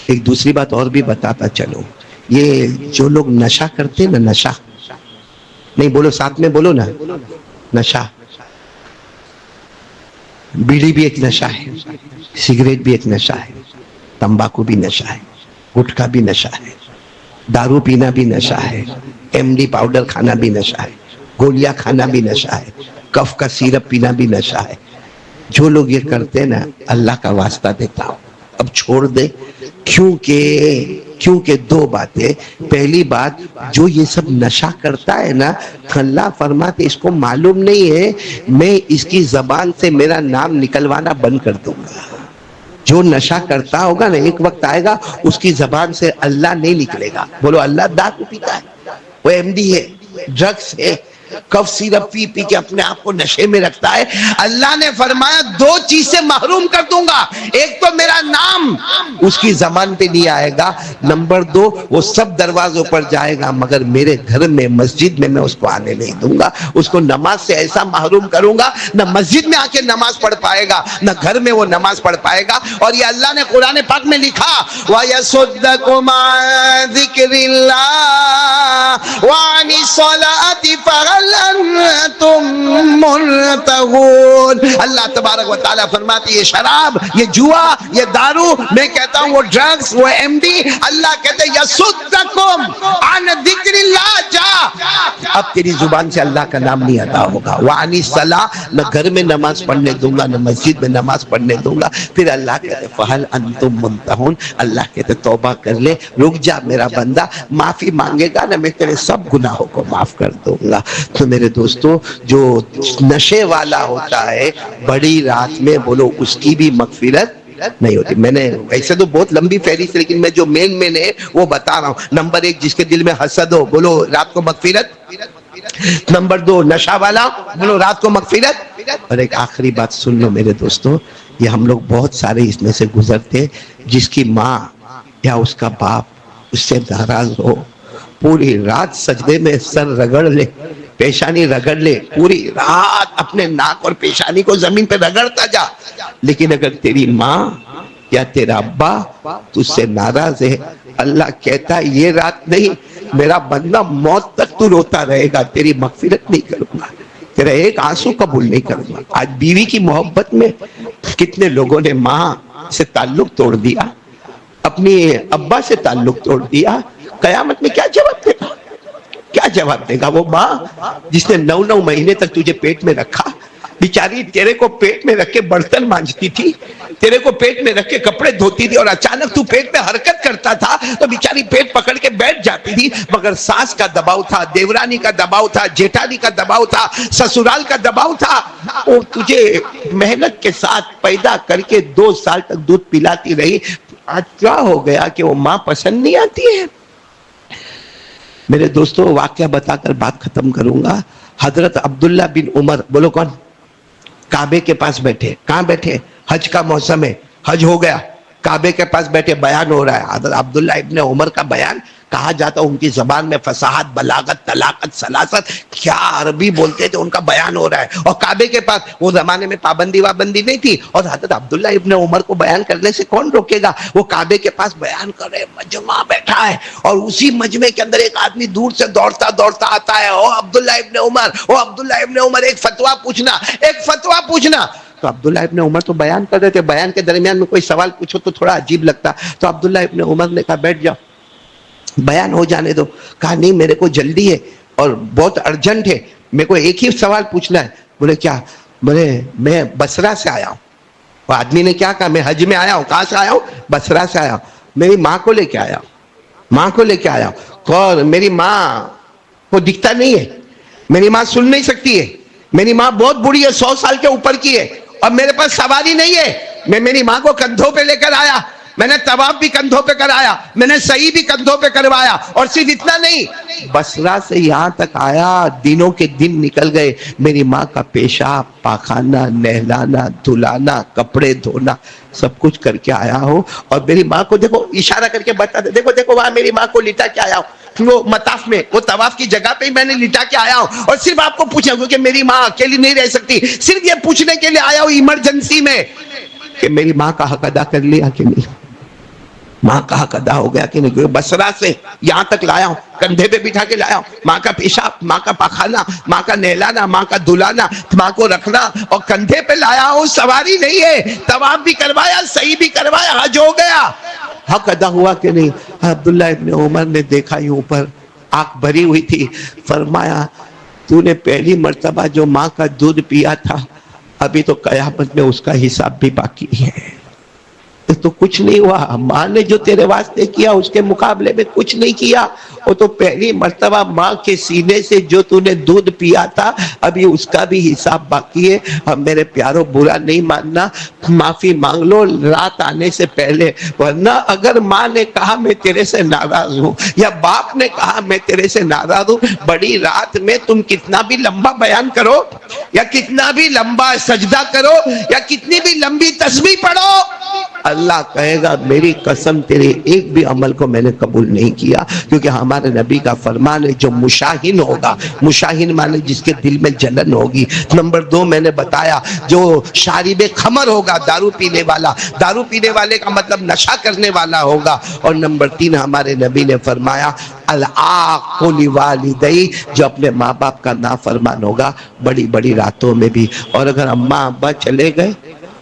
A: ایک دوسری بات اور بھی بتاتا چلو, یہ جو لوگ نشہ کرتے نا, نشہ نہیں, بولو ساتھ میں بولو نا, نشہ, بیڑی بھی ایک نشہ ہے, سگریٹ بھی ایک نشہ ہے, تمباکو بھی نشہ ہے, گٹکا بھی نشہ ہے, دارو پینا بھی نشہ ہے, ایم ڈی پاؤڈر کھانا بھی نشہ ہے, گولیاں کھانا بھی نشہ ہے, کف کا سیرپ پینا بھی نشہ ہے. جو لوگ یہ کرتے ہیں نا, اللہ کا واسطہ دیتا ہوں اب چھوڑ دے. کیونکہ دو باتیں. پہلی بات, جو یہ سب نشہ کرتا ہے نا, اللہ فرماتے اس کو معلوم نہیں ہے میں اس کی زبان سے میرا نام نکلوانا بند کر دوں گا. جو نشہ کرتا ہوگا نا, ایک وقت آئے گا اس کی زبان سے اللہ نہیں نکلے گا. بولو اللہ دارو پیتا ہے, وہ ایم ڈی ہے, ڈرگس ہے, کف سیرپ پی پی کے اپنے آپ کو نشے میں رکھتا ہے, اللہ نے فرمایا دو چیز سے محروم کر دوں گا. ایک تو میرا نام اس کی زبان پہ نہیں آئے گا, نمبر دو وہ سب دروازوں پر جائے گا مگر میرے گھر میں مسجد میں اس کو آنے نہیں دوں گا. اس کو نماز سے ایسا محروم کروں گا, نہ مسجد میں آ کے نماز پڑھ پائے گا, نہ گھر میں وہ نماز پڑھ پائے گا. اور یہ اللہ نے قرآن پاک میں لکھا, وَيَصُدَّكُمْ عَنْ ذِكْرِ اللَّهِ وَعَنِ الصَّلَاةِ فَهَلْ انتم منتہون. اللہ تبارک و تعالیٰ فرماتی ہے یہ شراب, یہ جوا, یہ دارو, میں کہتا ہوں وہ ڈرگس, وہ ایم ڈی, اللہ کہتے ہیں یسدکم عن ذکر اللہ, جا اب تیری زبان سے اللہ کا نام نہیں ادا ہوگا. وعنی الصلاۃ, نہ گھر میں نماز پڑھنے دوں گا, نہ مسجد میں نماز پڑھنے دوں گا. پھر اللہ کہتے فہل انتم منتہون, اللہ کہتے توبہ کر لے, رک جا میرا بندہ, معافی مانگے گا نا میں تیرے سب گناہوں کو معاف کر دوں گا. تو میرے دوستو, جو نشے والا ہوتا ہے بڑی رات میں, بولو اس کی بھی مغفرت نہیں ہوتی. میں نے ایسے تو بہت لمبی فہرست, لیکن میں جو مین ہے وہ بتا رہا ہوں. نمبر ایک, جس کے دل میں حسد ہو, بولو رات کو مغفرت. نمبر دو, نشہ والا, بولو رات کو مغفرت. اور ایک آخری بات سن لو میرے دوستو, یہ ہم لوگ بہت سارے اس میں سے گزرتے, جس کی ماں یا اس کا باپ اس سے ناراض ہو, پوری رات سجدے میں سر رگڑ لے, پیشانی رگڑ لے, پوری رات اپنے ناک اور پیشانی کو زمین پہ رگڑتا جا, لیکن اگر تیری ماں یا تیرا ابا تجھ سے ناراض ہے, اللہ کہتا ہے یہ رات نہیں میرا بندہ موت تک تو روتا رہے گا, تیری مغفرت نہیں کروں گا, تیرا ایک آنسو قبول نہیں کروں گا. آج بیوی کی محبت میں کتنے لوگوں نے ماں سے تعلق توڑ دیا, اپنی ابا سے تعلق توڑ دیا. قیامت میں کیا جواب دے گا, کیا جواب دے گا وہ ماں جس نے 9 مہینے تک تجھے پیٹ میں رکھا, بیچاری تیرے کو پیٹ میں رکھ کے برتن مانجتی تھی, تیرے کو پیٹ میں رکھ کے کپڑے دھوتی تھی, اور اچانک تو پیٹ میں حرکت کرتا تھا تو بیچاری پیٹ پکڑ کے بیٹھ جاتی تھی. مگر ساس کا دباؤ تھا, دیورانی کا دباؤ تھا, جیٹھانی کا دباؤ تھا, سسرال کا دباؤ تھا, وہ تجھے محنت کے ساتھ پیدا کر کے 2 سال تک دودھ پلاتی رہی. آج کیا ہو گیا کہ وہ ماں پسند نہیں آتی ہے. میرے دوستو واقعہ بتا کر بات ختم کروں گا. حضرت عبداللہ بن عمر, بولو کون, کعبے کے پاس بیٹھے. کہاں بیٹھے, حج کا موسم ہے, حج ہو گیا, کعبے کے پاس بیٹھے بیان ہو رہا ہے، حضرت عبداللہ ابن عمر کا بیان کہا جاتا، ان کی زبان میں فصاحت، بلاغت، طلاقت، سلاست، کیا عربی بولتے تھے، ان کا بیان ہو رہا ہے، اور کعبے کے پاس وہ زمانے میں پابندی وابندی نہیں تھی، اور حضرت عبداللہ ابن عمر کو بیان کرنے سے کون روکے گا؟ وہ کعبے کے پاس بیان کر رہے، مجمع بیٹھا ہے، اور اسی مجمع کے اندر ایک آدمی دور سے دوڑتا دوڑتا آتا ہے، او عبداللہ ابن عمر، او عبداللہ ابن عمر، ایک فتویٰ پوچھنا، ایک فتویٰ پوچھنا۔ تو عبداللہ ابن عمر تو بیان کر رہے تھے، بیان کے درمیان میں کوئی سوال پوچھو تو تھوڑا عجیب لگتا، تو عبداللہ ابن عمر نے کہا بیٹھ جاؤ، بیان ہو جانے دو۔ کہا نہیں، میرے کو جلدی ہے اور بہت ارجنٹ ہے، میرے کو ایک ہی سوال پوچھنا ہے۔ بولے کیا؟ بولے میں بصرہ سے آیا ہوں۔ وہ آدمی نے کیا کہا؟ میں حج میں آیا ہوں۔ کہاں سے آیا ہوں؟ بصرہ سے آیا ہوں، میری ماں کو لے کے آیا ہوں، ماں کو لے کے آیا ہوں۔ اور میری ماں کو دکھتا نہیں ہے، میری ماں سن نہیں سکتی ہے، میری ماں بہت بڑی ہے، 100 سال کے اوپر کی ہے، اور میرے پاس سواری نہیں ہے، میں میری ماں کو کندھوں پہ لے کر آیا، میں نے طواف بھی کندھوں پہ کرایا، میں نے سعی بھی کندھوں پہ کروایا، اور صرف اتنا نہیں، بصرہ سے یہاں تک آیا، دنوں کے دن نکل گئے، میری ماں کا پیشاب، پاخانہ، نہلانا، دھلانا، کپڑے دھونا، سب کچھ کر کے آیا ہوں، اور میری ماں کو دیکھو، اشارہ کر کے بتا دے، دیکھو دیکھو وہاں میری ماں کو لٹا کے آیا ہوں، وہ مطاف میں، وہ طواف کی جگہ پہ ہی میں نے لٹا کے آیا ہوں، اور صرف آپ کو پوچھا کیونکہ میری ماں اکیلی نہیں رہ سکتی، صرف یہ پوچھنے کے لیے آیا ہوں ایمرجنسی میں کہ میری ماں کا حق ادا کر لیا کہ نہیں، ماں کا حق ادا ہو گیا کہ نہیں، کیونکہ بصرہ سے یہاں تک لایا ہوں، کندھے پہ بٹھا کے لایا ہوں، ماں کا پیشاب، ماں کا پاخانہ، ماں کا نہلانا، ماں کا دھلانا، ماں کو رکھنا، اور کندھے پہ لایا ہوں، سواری نہیں ہے، طواف بھی کروایا، سعی بھی کروایا، حج ہو گیا، حق ادا ہوا کہ نہیں۔ عبداللہ ابن عمر نے دیکھا ہی اوپر، آنکھ بھری ہوئی تھی، فرمایا تو نے پہلی مرتبہ جو ماں کا دودھ پیا تھا، ابھی تو قیامت میں اس کا حساب بھی باقی ہے، تو کچھ نہیں ہوا، ماں نے جو تیرے واسطے کیا اس کے مقابلے میں کچھ نہیں کیا، وہ تو پہلی مرتبہ ماں کے سینے سے جو تو نے دودھ پیا تھا، ابھی اس کا بھی حساب باقی ہے۔ اب میرے پیاروں برا نہیں ماننا، معافی مانگ لو رات آنے سے پہلے، ورنہ اگر ماں نے کہا میں تیرے سے ناراض ہوں، یا باپ نے کہا میں تیرے سے ناراض ہوں، بڑی رات میں تم کتنا بھی لمبا بیان کرو، یا کتنا بھی لمبا سجدہ کرو، یا کتنی بھی لمبی تسبیح پڑھو، اللہ کہے گا میری قسم تیرے ایک بھی عمل کو میں نے قبول نہیں کیا، کیونکہ ہمارے نبی کا فرمان ہے جو مشاہین ہوگا، مشاہین مانے جس کے دل میں جلن ہوگی، نمبر 2 میں نے بتایا جو شارب خمر ہوگا، دارو پینے والا، دارو پینے والے کا مطلب نشہ کرنے والا ہوگا، اور نمبر 3 ہمارے نبی نے فرمایا العاق لوالدی، جو اپنے ماں باپ کا نافرمان ہوگا بڑی بڑی راتوں میں بھی۔ اور اگر اماں ابا چلے گئے،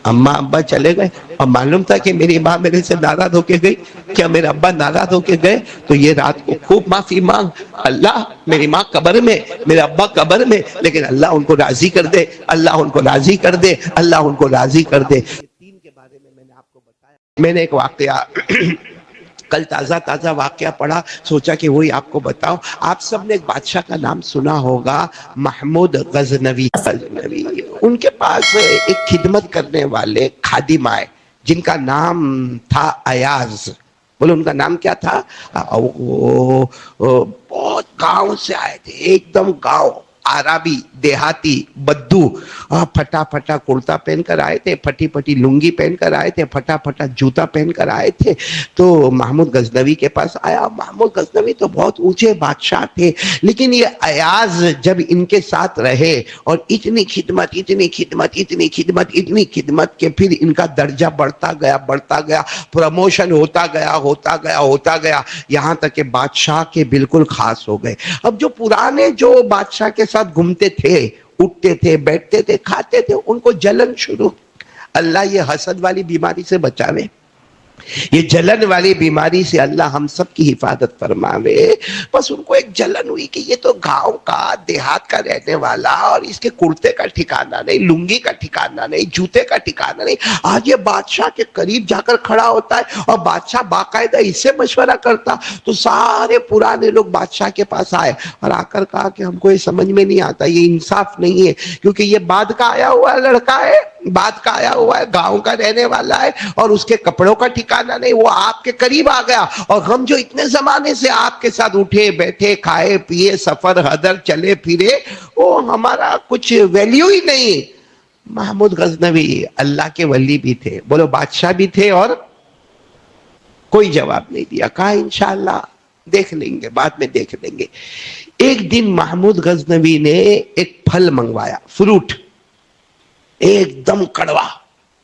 A: اماں ابا چلے گئے، اور معلوم تھا کہ میری ماں میرے سے ناراض ہو کے گئی، کیا میرے ابا ناراض ہو کے گئے، تو یہ رات کو خوب معافی مانگ، اللہ میری ماں قبر میں، میرے ابا قبر میں، لیکن اللہ ان کو راضی کر دے، اللہ ان کو راضی کر دے، اللہ ان کو راضی کر دے۔ تین کے بارے میں نے آپ کو بتایا، میں نے ایک واقعہ کل تازہ واقعہ پڑھا، سوچا کہ وہی آپ کو بتاؤں۔ آپ سب نے ایک بادشاہ کا نام سنا ہوگا، محمود غزنوی۔ ان کے پاس ایک خدمت کرنے والے خادم آئے جن کا نام تھا ایاز۔ بولو ان کا نام کیا تھا؟ بہت گاؤں سے آئے تھے، ایک دم گاؤں، عربی، دیہاتی، بدو، پھٹا پھٹا کرتا پہن کر آئے تھے، پھٹی پھٹی لنگی پہن کر آئے تھے، پھٹا پھٹا جوتا پہن کر آئے تھے۔ تو محمود غزنوی کے پاس آیا۔ محمود غزنوی تو بہت اونچے بادشاہ تھے، لیکن یہ ایاز جب ان کے ساتھ رہے اور اتنی خدمت کہ پھر ان کا درجہ بڑھتا گیا، پروموشن ہوتا گیا، یہاں تک کہ بادشاہ کے بالکل خاص ہو گئے۔ اب جو پرانے جو بادشاہ کے ساتھ گھومتے تھے، اٹھتے تھے، بیٹھتے تھے، کھاتے تھے، ان کو جلن شروع۔ اللہ یہ حسد والی بیماری سے بچاوے، یہ جلن والی بیماری سے اللہ ہم سب کی حفاظت فرماوے۔ بس ان کو ایک جلن ہوئی کہ یہ تو گاؤں کا، دیہات کا رہنے والا، اور اس کے کرتے کا ٹھکانہ نہیں، لنگی کا ٹھکانہ نہیں، جوتے کا ٹھکانہ نہیں، آج یہ بادشاہ کے قریب جا کر کھڑا ہوتا ہے اور بادشاہ باقاعدہ اس سے مشورہ کرتا۔ تو سارے پرانے لوگ بادشاہ کے پاس آئے اور آ کر کہا کہ ہم کو یہ سمجھ میں نہیں آتا، یہ انصاف نہیں ہے، کیونکہ یہ بعد کا آیا ہوا لڑکا ہے، بعد کا آیا ہوا ہے، گاؤں کا رہنے والا ہے، اور اس کے کپڑوں کا ٹھکانہ نہیں، وہ آپ کے قریب آ گیا، اور ہم جو اتنے زمانے سے آپ کے ساتھ اٹھے بیٹھے، کھائے پیے، سفر حضر چلے پھرے، وہ ہمارا کچھ ویلیو ہی نہیں۔ محمود غزنوی اللہ کے ولی بھی تھے، بولو بادشاہ بھی تھے اور کوئی جواب نہیں دیا. کہا انشاءاللہ دیکھ لیں گے, بعد میں دیکھ لیں گے. ایک دن محمود غزنوی نے ایک پھل منگوایا, فروٹ, ایک دم کڑوا,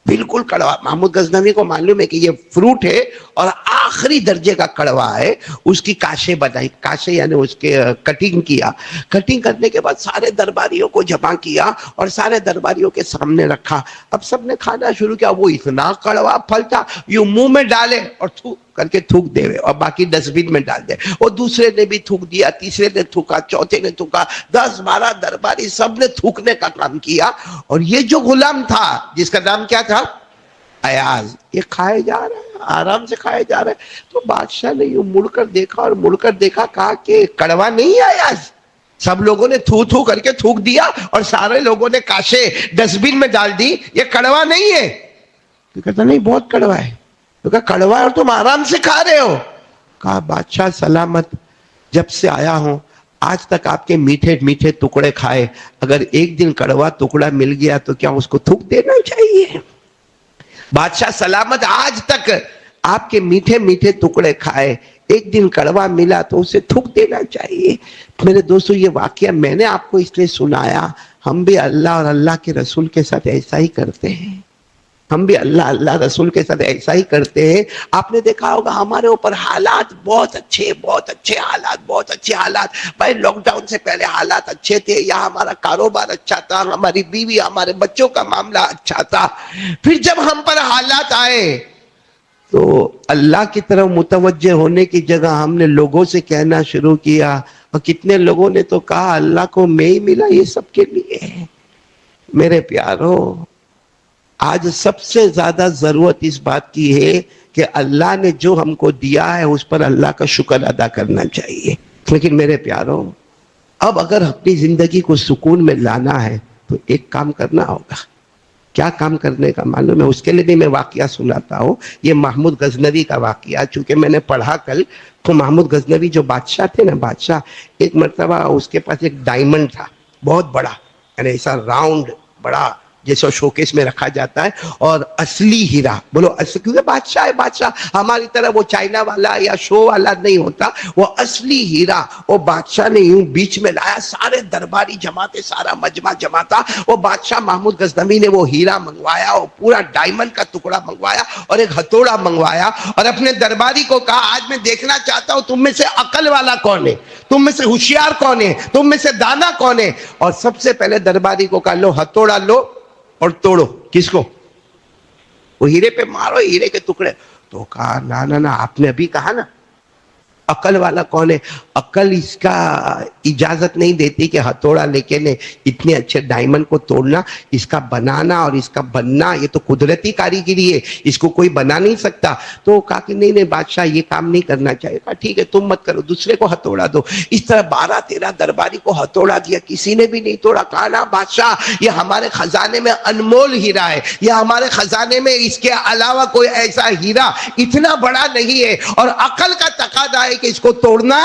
A: بالکل کڑوا. محمود غزنوی کو معلوم ہے کہ یہ فروٹ ہے اور آخری درجے کا کڑوا ہے. اس کی کاشے بنائی, کاشے یعنی اس کے کٹنگ کیا. کٹنگ کرنے کے بعد سارے درباریوں کو جمع کیا اور سارے درباریوں کے سامنے رکھا. اب سب نے کھانا شروع کیا. وہ اتنا کڑوا پھل تھا, یوں منہ میں ڈالے اور کر کے تھوک دے, اور باقی ڈسٹ بن میں ڈال دے. اور دوسرے نے بھی تھوک دیا, تیسرے نے تھوکا, چوتھے نے تھوکا, 10-12 درباری سب نے تھوکنے کا کام کیا. اور یہ جو غلام تھا جس کا نام کیا تھا, ایاز, یہ کھائے جا رہا ہے, آرام سے کھائے جا رہا ہے. تو بادشاہ نے یوں مڑ کر دیکھا اور مڑ کر دیکھا, کہا کہ کڑوا نہیں ہے ایاز. سب لوگوں نے تھو تھو کر کے تھوک دیا اور سارے لوگوں نے کاشے ڈسٹ بن میں ڈال دی, یہ کڑوا نہیں ہے. تو کہتا نہیں بہت کڑوا ہے. تو کہا کڑوا ہے اور تم آرام سے کھا رہے ہو. کہا بادشاہ سلامت, جب سے آیا ہوں آج تک آپ کے میٹھے میٹھے ٹکڑے کھائے, اگر ایک دن کڑوا ٹکڑا مل گیا تو کیا اس کو تھوک دینا چاہیے؟ بادشاہ سلامت, آج تک آپ کے میٹھے میٹھے ٹکڑے کھائے, ایک دن کڑوا ملا تو اسے تھوک دینا چاہیے. میرے دوستو یہ واقعہ میں نے آپ کو اس لیے سنایا, ہم بھی اللہ اور اللہ کے رسول کے ساتھ ایسا ہی کرتے ہیں. ہم بھی اللہ رسول کے ساتھ ایسا ہی کرتے ہیں. آپ نے دیکھا ہوگا ہمارے اوپر حالات بہت اچھے حالات. بھائی لاک ڈاؤن سے پہلے حالات اچھے تھے, یا ہمارا کاروبار اچھا تھا, ہماری بیوی ہمارے بچوں کا معاملہ اچھا تھا. پھر جب ہم پر حالات آئے تو اللہ کی طرف متوجہ ہونے کی جگہ ہم نے لوگوں سے کہنا شروع کیا, اور کتنے لوگوں نے تو کہا اللہ کو میں ہی ملا یہ سب کے لیے. میرے پیارو, آج سب سے زیادہ ضرورت اس بات کی ہے کہ اللہ نے جو ہم کو دیا ہے اس پر اللہ کا شکر ادا کرنا چاہیے. لیکن میرے پیارو, اب اگر اپنی زندگی کو سکون میں لانا ہے تو ایک کام کرنا ہوگا. کیا کام کرنے کا معلوم ہے؟ اس کے لیے بھی میں واقعہ سناتا ہوں. یہ محمود غزنوی کا واقعہ, چونکہ میں نے پڑھا کل, تو محمود غزنوی جو بادشاہ تھے نا, بادشاہ, ایک مرتبہ اس کے پاس ایک ڈائمنڈ تھا بہت بڑا, یعنی ایسا راؤنڈ بڑا جیسا شوکیس میں رکھا جاتا ہے, اور اصلی ہیرا. بولو اصلی, کیونکہ بادشاہ ہے, بادشاہ ہماری طرح وہ چائنا والا یا شو والا نہیں ہوتا, وہ اصلی ہیرا. وہ بادشاہ نے یوں بیچ میں لایا, سارے درباری جمع تھے, سارا مجمع جمع تھا. وہ بادشاہ محمود غزنوی نے وہ ہیرا منگوایا, اور پورا ڈائمنڈ کا ٹکڑا منگوایا, اور ایک ہتھوڑا منگوایا, اور اپنے درباری کو کہا آج میں دیکھنا چاہتا ہوں تم میں سے عقل والا کون ہے, تم میں سے ہوشیار کون ہے, تم میں سے دانا کون ہے. اور سب سے پہلے درباری کو کہا لو ہتھوڑا لو اور توڑو. کس کو؟ وہ ہیرے پہ مارو, ہیرے کے ٹکڑے. تو کہا نا آپ نے ابھی کہا نا عقل والا کون ہے. عقل اس کا اجازت نہیں دیتی کہ ہتھوڑا لے کے نے اتنے اچھے ڈائمنڈ کو توڑنا, اس کا بنانا اور اس کا بننا یہ تو قدرتی کاریگری ہے, اس کو کوئی بنا نہیں سکتا. تو کہا کہ نہیں بادشاہ یہ کام نہیں کرنا چاہیے. کہا ٹھیک ہے تم مت کرو, دوسرے کو ہتھوڑا دو. اس طرح 12-13 درباری کو ہتھوڑا دیا, کسی نے بھی نہیں توڑا. کہا نا بادشاہ یہ ہمارے خزانے میں انمول ہیرا ہے, یہ ہمارے خزانے میں اس کے علاوہ کوئی ایسا ہیرا اتنا بڑا نہیں ہے, اور عقل کا تقاضا ہے کہ اس کو توڑنا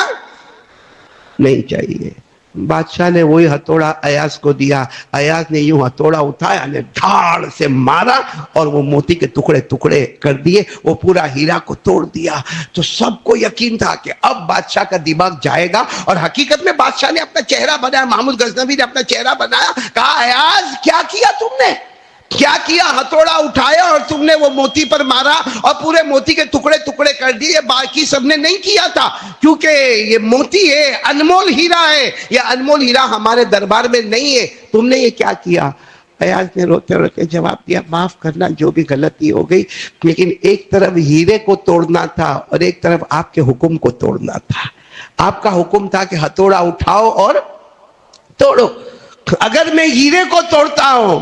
A: نہیں چاہیے. بادشاہ نے وہی ہتھوڑا ایاز کو دیا. ایاز نے یوں ہتھوڑا اٹھایا, نے دھاڑ سے مارا, اور وہ موتی کے ٹکڑے ٹکڑے کر دیے, وہ پورا ہیرا کو توڑ دیا. تو سب کو یقین تھا کہ اب بادشاہ کا دماغ جائے گا, اور حقیقت میں بادشاہ نے اپنا چہرہ بنایا, محمود غزنوی نے اپنا چہرہ بنایا. کہا ایاز کیا کیا تم نے, کیا کیا؟ ہتھوڑا اٹھایا اور تم نے وہ موتی پر مارا اور پورے موتی کے ٹکڑے ٹکڑے کر دیے. باقی سب نے نہیں کیا تھا, کیونکہ یہ موتی ہے, انمول ہیرا ہے, یہ انمول ہیرا ہمارے دربار میں نہیں ہے. تم نے یہ کیا کیا؟ ایاز نے روتے روتے جواب دیا, معاف کرنا جو بھی غلطی ہو گئی, لیکن ایک طرف ہیرے کو توڑنا تھا اور ایک طرف آپ کے حکم کو توڑنا تھا. آپ کا حکم تھا کہ ہتھوڑا اٹھاؤ اور توڑو. اگر میں ہیرے کو توڑتا ہوں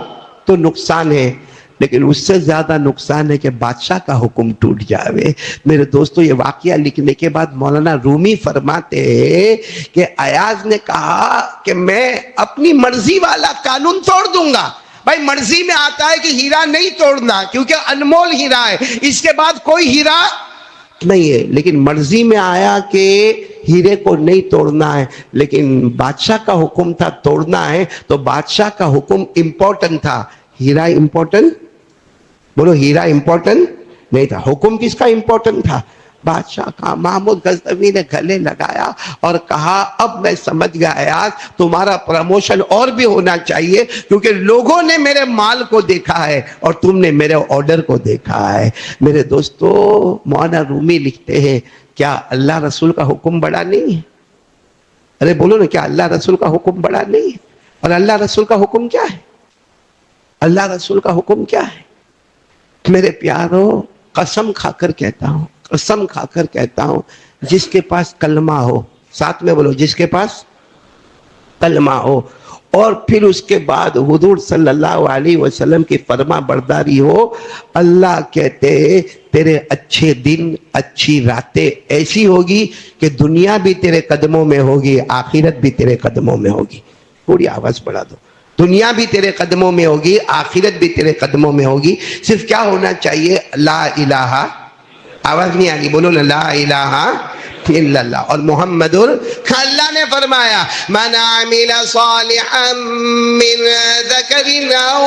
A: تو نقصان ہے, لیکن اس سے زیادہ نقصان ہے کہ بادشاہ کا حکم ٹوٹ جاوے. میرے دوستو یہ واقعہ لکھنے کے بعد مولانا رومی فرماتے ہیں کہ ایاز نے کہا کہ میں اپنی مرضی والا قانون توڑ دوں گا. بھائی مرضی میں آتا ہے کہ ہیرا نہیں توڑنا, کیونکہ انمول ہیرا ہے, اس کے بعد کوئی ہیرا نہیں ہے. لیکن مرضی میں آیا کہ ہیرے کو نہیں توڑنا ہے, لیکن بادشاہ کا حکم تھا توڑنا ہے, تو بادشاہ کا حکم امپورٹنٹ تھا, ہیرا امپورٹنٹ. بولو ہیرا امپورٹنٹ نہیں تھا. حکم کس کا امپورٹنٹ تھا؟ بادشاہ کہا محمود غزنوی نے گلے لگایا اور کہا اب میں سمجھ گیا ایاز تمہارا پروموشن اور بھی ہونا چاہیے کیونکہ لوگوں نے میرے مال کو دیکھا ہے اور تم نے میرے آرڈر کو دیکھا ہے۔ میرے دوستو مولانا رومی لکھتے ہیں کیا اللہ رسول کا حکم بڑا نہیں ہے؟ ارے بولو نا کیا اللہ رسول کا حکم بڑا نہیں ہے؟ اور اللہ رسول کا حکم کیا ہے؟ اللہ رسول کا حکم کیا ہے؟ میرے پیارو قسم کھا کر کہتا ہوں، قسم کھا کر کہتا ہوں، جس کے پاس کلمہ ہو، ساتھ میں بولو، جس کے پاس کلمہ ہو اور پھر اس کے بعد حضور صلی اللہ علیہ وسلم کی فرما برداری ہو، اللہ کہتے ہیں تیرے اچھے دن اچھی راتیں ایسی ہوگی کہ دنیا بھی تیرے قدموں میں ہوگی، آخرت بھی تیرے قدموں میں ہوگی۔ تھوڑی آواز بڑھا دو۔ دنیا بھی تیرے قدموں میں ہوگی، آخرت بھی تیرے قدموں میں ہوگی۔ صرف کیا ہونا چاہیے؟ لا الہ، آواز نہیں آگی، بولو نا، لا الہ الا اللہ اور محمد اللہ نے فرمایا من عمل صالحا من ذکر او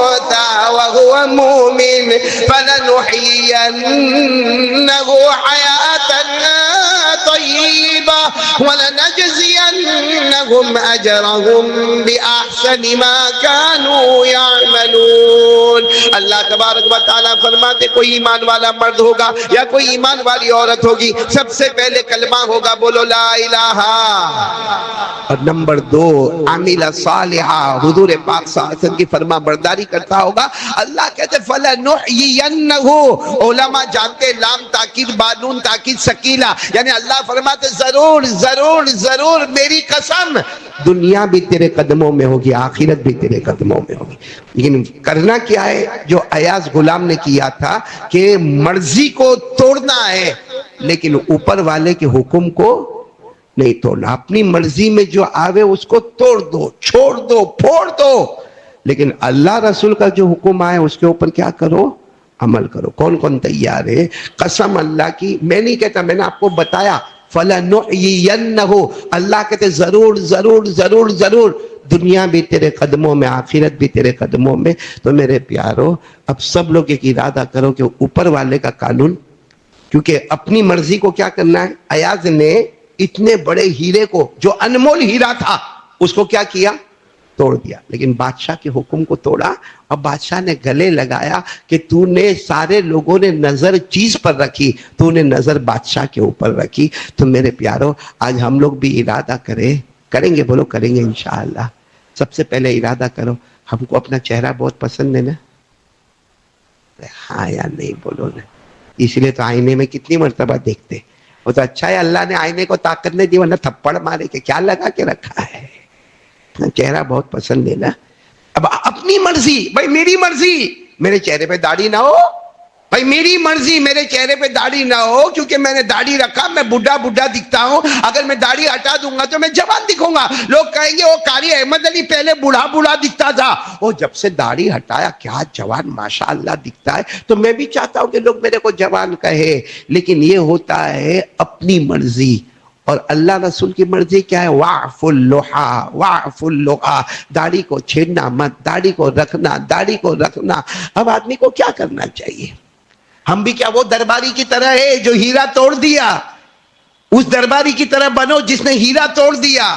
A: انثى وهو مؤمن فلنحيينه حياة طیبہ ولنجزینہم اجرہم بأحسن ما كانوا يعملون۔ اللہ تبارک و تعالیٰ فرماتے کوئی ایمان والا مرد ہوگا یا کوئی ایمان والی عورت ہوگی، سب سے پہلے کلمہ ہوگا، بولو لا الہ، اور نمبر 2 عامل صالحہ، حضور پاک صلی اللہ علیہ وسلم کی فرما برداری کرتا ہوگا۔ اللہ کہتے فَلَنُحْيِيَنَّهُ، علماء جانتے لام تاکید بانون تاکید سکیلہ، یعنی اللہ فرماتے ضرور ضرور ضرور میری قسم دنیا بھی تیرے قدموں میں ہوگی، آخرت بھی تیرے قدموں میں ہوگی۔ لیکن کرنا کیا ہے جو ایاز غلام نے کیا تھا کہ مرضی کو توڑنا ہے لیکن اوپر والے کے حکم کو نہیں توڑنا۔ اپنی مرضی میں جو آوے اس کو توڑ دو، چھوڑ دو، پھوڑ دو، لیکن اللہ رسول کا جو حکم آئے اس کے اوپر کیا کرو؟ عمل کرو۔ کون کون تیار ہے؟ قسم اللہ کی، میں نہیں کہتا، میں نے آپ کو بتایا فَلَنُحْيِيَنَّهُ، اللہ کہتے ضرور ضرور ضرور ضرور دنیا بھی تیرے قدموں میں، آخرت بھی تیرے قدموں میں۔ تو میرے پیارو اب سب لوگ ایک ارادہ کرو کہ اوپر والے کا قانون، کیونکہ اپنی مرضی کو کیا کرنا ہے۔ ایاز نے اتنے بڑے ہیرے کو جو انمول ہیرا تھا اس کو کیا کیا؟ توڑ دیا، لیکن بادشاہ کے حکم کو توڑا اور بادشاہ نے گلے لگایا کہ تو نے سارے لوگوں نے نظر چیز پر رکھی، تو نے نظر بادشاہ کے اوپر رکھی۔ تو میرے پیارو آج ہم لوگ بھی ارادہ کریں گے، بولو کریں گے انشاءاللہ۔ سب سے پہلے ارادہ کرو، ہم کو اپنا چہرہ بہت پسند ہے نا؟ ہاں یا نہیں بولو نا؟ اس لیے تو آئینے میں کتنی مرتبہ دیکھتے، وہ تو اچھا ہے اللہ نے آئینے کو طاقت نہیں دی ورنہ تھپڑ مارے کہ کیا لگا کے رکھا ہے۔ چہرہ بہت پسند ہے نا؟ اب اپنی مرضی، بھائی میری مرضی میرے چہرے پہ داڑھی نہ ہو، بھائی میری مرضی میرے چہرے پہ داڑھی نہ ہو، کیونکہ میں نے داڑھی رکھا میں بڈھا بڈھا دکھتا ہوں، اگر میں داڑھی ہٹا دوں گا تو میں جوان دکھوں گا، لوگ کہیں گے وہ قاری احمد علی پہلے بوڑھا بوڑھا دکھتا تھا، وہ جب سے داڑھی ہٹایا کیا جوان ماشاءاللہ دکھتا ہے۔ تو میں بھی چاہتا ہوں کہ لوگ میرے کو جوان کہے، لیکن یہ ہوتا ہے اپنی مرضی، اور اللہ رسول کی مرضی کیا ہے؟ وَعْفُ اللُّحَا وَعْفُ اللُّحَا، داڑھی کو چھیڑنا مت، داڑھی کو رکھنا، داڑھی کو رکھنا۔ اب آدمی کو کیا کرنا چاہیے؟ ہم بھی کیا وہ درباری کی طرح ہے جو ہیرا توڑ دیا؟ اس درباری کی طرح بنو جس نے ہیرا توڑ دیا،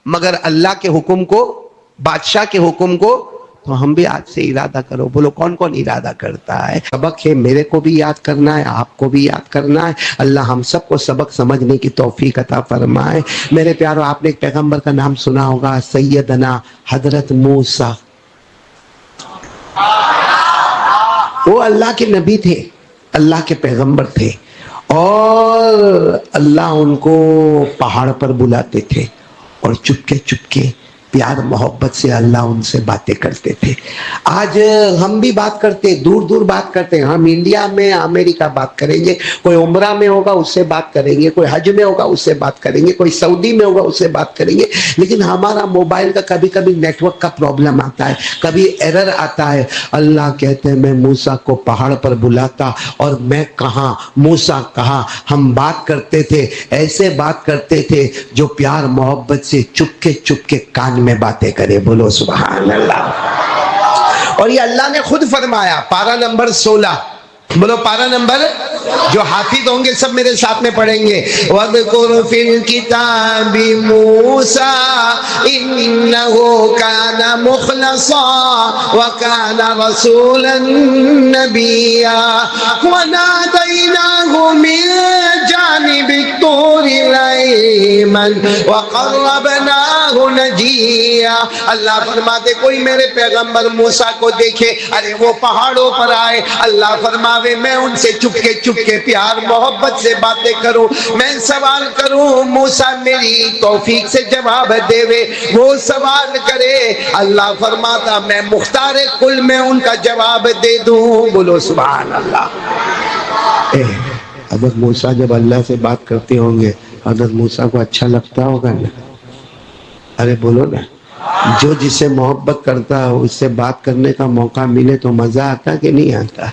A: مگر اللہ کے حکم کو، بادشاہ کے حکم کو۔ تو ہم بھی آج سے ارادہ کرو، بولو کون کون ارادہ کرتا ہے؟ سبق ہے، میرے کو بھی یاد کرنا ہے، آپ کو بھی یاد کرنا ہے۔ اللہ ہم سب کو سبق سمجھنے کی توفیق عطا فرمائے۔ میرے پیارو آپ نے ایک پیغمبر کا نام سنا ہوگا، سیدنا حضرت موسیٰ۔ وہ اللہ کے نبی تھے، اللہ کے پیغمبر تھے، اور اللہ ان کو پہاڑ پر بلاتے تھے اور چپکے چپکے پیار محبت سے اللہ ان سے باتیں کرتے تھے۔ آج ہم بھی بات کرتے، دور دور بات کرتے ہیں، ہم انڈیا میں امریکہ بات کریں گے، کوئی عمرہ میں ہوگا اس سے بات کریں گے، کوئی حج میں ہوگا اس سے بات کریں گے، کوئی سعودی میں ہوگا اس سے بات کریں گے، لیکن ہمارا موبائل کا کبھی کبھی نیٹ ورک کا پرابلم آتا ہے، کبھی ایرر آتا ہے۔ اللہ کہتے ہیں میں موسیٰ کو پہاڑ پر بلاتا اور میں کہاں، موسیٰ کہاں، ہم بات کرتے تھے، ایسے بات کرتے تھے جو پیار محبت سے چپکے چپکے کان میں باتیں کرے، بولو سبحان اللہ۔ اور یہ اللہ نے خود فرمایا، پارہ نمبر 16، بولو پارہ نمبر جو حافظ ہوں گے سب میرے ساتھ میں پڑھیں گے. وَاذْكُرْ فِي الْكِتَابِ مُوسَىٰ إِنَّهُ كَانَ مُخْلَصًا وَكَانَ رَسُولًا نَبِيًّا وَنَادَيْنَاهُ مِن جَانِبِ الطُّورِ الْأَيْمَنِ وَقَرَّبْنَاهُ نَجِيًّا. اللہ فرماتے کوئی میرے پیغمبر موسیٰ کو دیکھے، ارے وہ پہاڑوں پر آئے، اللہ فرماوے میں ان سے چپکے پیار محبت سے باتیں کروں، میں سوال کروں، موسیٰ میری توفیق سے جواب دے وے، وہ سوال کرے، اللہ فرماتا میں مختار کل میں ان کا جواب دے دوں. بولو سبحان اللہ. حضرت موسیٰ جب اللہ سے بات کرتے ہوں گے، حضرت موسیٰ کو اچھا لگتا ہوگا نا؟ ارے بولو نا. جو جس سے محبت کرتا ہو اس سے بات کرنے کا موقع ملے تو مزہ آتا کہ نہیں آتا؟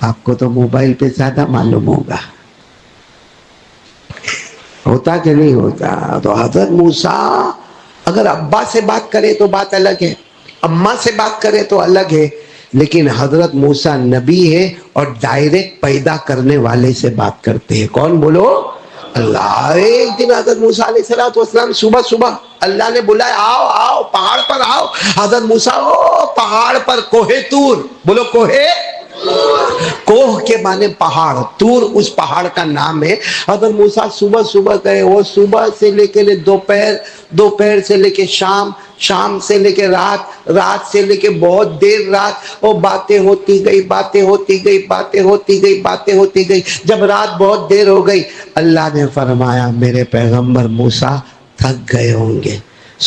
A: آپ کو تو موبائل پہ زیادہ معلوم ہوگا، ہوتا کہ نہیں ہوتا؟ تو حضرت موسیٰ اگر ابا سے بات کرے تو بات الگ ہے، اماں سے بات کرے تو الگ ہے، لیکن حضرت موسیٰ نبی ہے اور ڈائریکٹ پیدا کرنے والے سے بات کرتے ہیں. کون بولو؟ اللہ. ایک دن حضرت موسیٰ علیہ السلام صبح اللہ نے بلایا، آؤ آؤ پہاڑ پر آؤ. حضرت موسیٰ پہاڑ پر کوہ طور، بولو کوہ. کوہ کے معنی پہاڑ، طور اس پہاڑ کا نام ہے. حضرت موسیٰ صبح گئے، وہ صبح سے لے کے دوپہر سے لے کے شام سے لے کے رات سے لے کے بہت دیر رات، وہ باتیں ہوتی گئی. جب رات بہت دیر ہو گئی، اللہ نے فرمایا میرے پیغمبر موسیٰ تھک گئے ہوں گے،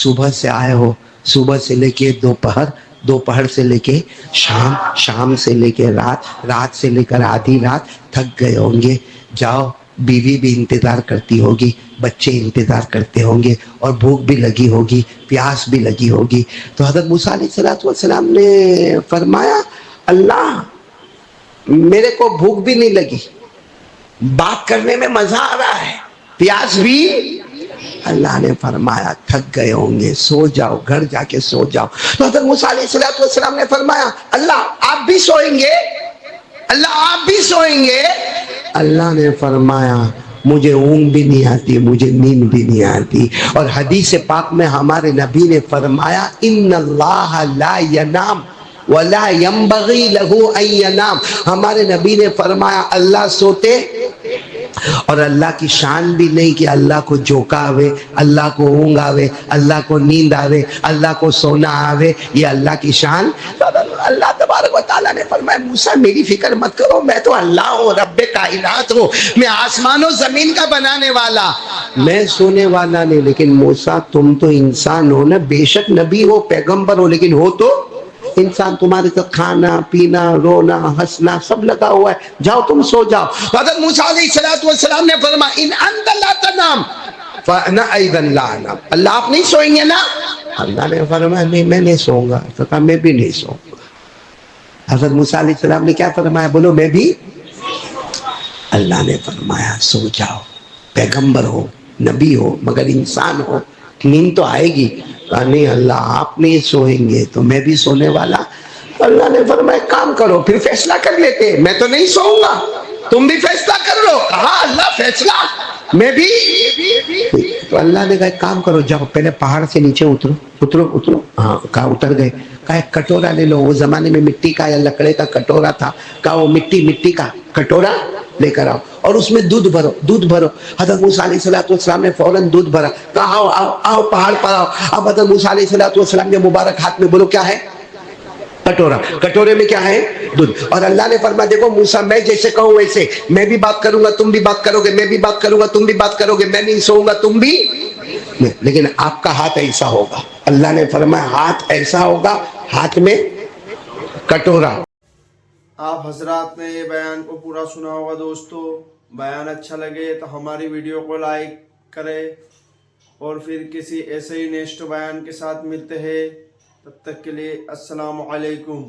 A: صبح سے آئے ہو، صبح سے لے کے دوپہر سے لے کے شام سے لے کے رات سے لے کر آدھی رات تھک گئے ہوں گے. جاؤ، بیوی بھی انتظار کرتی ہوگی، بچے انتظار کرتے ہوں گے، اور بھوک بھی لگی ہوگی، پیاس بھی لگی ہوگی. تو حضرت موسیٰ علیہ السلام نے فرمایا اللہ میرے کو بھوک بھی نہیں لگی، بات کرنے میں مزہ آ رہا ہے، پیاس بھی. اللہ نے فرمایا تھک گئے ہوں گے، سو جاؤ، گھر جا کے سو جاؤ. تو حضرت موسیٰ علیہ السلام نے فرمایا اللہ آپ بھی سوئیں گے؟ اللہ آپ بھی سوئیں گے؟ اللہ نے فرمایا مجھے اونگ بھی نہیں آتی، مجھے نیند بھی نہیں آتی. اور حدیث پاک میں ہمارے نبی نے فرمایا ان اللہ لا ینام ولا ينبغي له ان ينام. ہمارے نبی نے فرمایا اللہ سوتے اور اللہ کی شان بھی نہیں کہ اللہ کو جوکا آوے، اللہ کو اونگ آوے، اللہ کو نیند آوے، اللہ کو سونا آوے، یہ اللہ کی شان. اللہ تبارک و تعالیٰ نے فرمایا موسیٰ میری فکر مت کرو، میں تو اللہ ہوں، رب کائنات ہوں، میں آسمان و زمین کا بنانے والا، میں سونے والا نہیں. لیکن موسیٰ تم تو انسان ہو نا، بے شک نبی ہو پیغمبر ہو لیکن ہو تو انسان، تمہارے ساتھ کھانا پینا رونا ہنسنا سب لگا ہوا ہے، جاؤ تم سو جاؤ. حضرت موسیٰ علیہ السلام نے فرمایا ان انت لا تنام فانا ایضا لا انام. اللہ آپ نہیں سوئیں گے نا؟ اللہ نے فرمایا نہیں میں نہیں سوؤں گا. تو کہا میں بھی نہیں سوؤں گا. حضرت موسیٰ علیہ السلام نے کیا فرمایا؟ بولو میں بھی. اللہ نے فرمایا سو جاؤ، پیغمبر ہو نبی ہو مگر انسان ہو، نیند تو آئے گی. کہا نہیں اللہ آپ نہیں سوئیں گے تو میں بھی سونے والا. اللہ نے فرمایا کام کرو پھر فیصلہ کر لیتے، میں تو نہیں سوؤں گا تم بھی فیصلہ کر لو. کہا اللہ فیصلہ میں بھی. تو اللہ نے کہا ایک کام کرو، جاؤ پہلے پہاڑ سے نیچے اترو. ہاں کہا اتر گئے. کہا ایک کٹورا لے لو، وہ زمانے میں مٹی کا یا لکڑے کا کٹورا تھا. کہا وہ مٹی کا کٹورا لے کر آؤ اور اس میں دودھ بھرو. حضرت موسیٰ علیہ السلام نے فوراً دودھ بھرا. کہا آؤ پہاڑ پر آؤ. اب حضرت موسیٰ علیہ السلام کے مبارک ہاتھ میں بولو کیا ہے؟ کٹورا. کٹورے میں کیا ہے؟ دودھ. اور اللہ نے فرمایا دیکھو موسیٰ میں جیسے کہوں ویسے، میں بھی بات کروں گا تم بھی بات کرو گے، میں بھی بات کروں گا تم بھی بات کرو گے، میں نہیں سوؤں گا تم بھی، لیکن آپ کا ہاتھ ایسا ہوگا. اللہ نے فرمایا ہاتھ ایسا ہوگا، ہاتھ میں کٹورا.
B: آپ حضرات نے یہ بیان کو پورا سنا ہوگا. دوستو بیان اچھا لگے تو ہماری ویڈیو کو لائک کرے، اور پھر کسی ایسے ہی نیکسٹ بیان کے ساتھ ملتے ہیں. تب تک کے لیے السلام علیکم.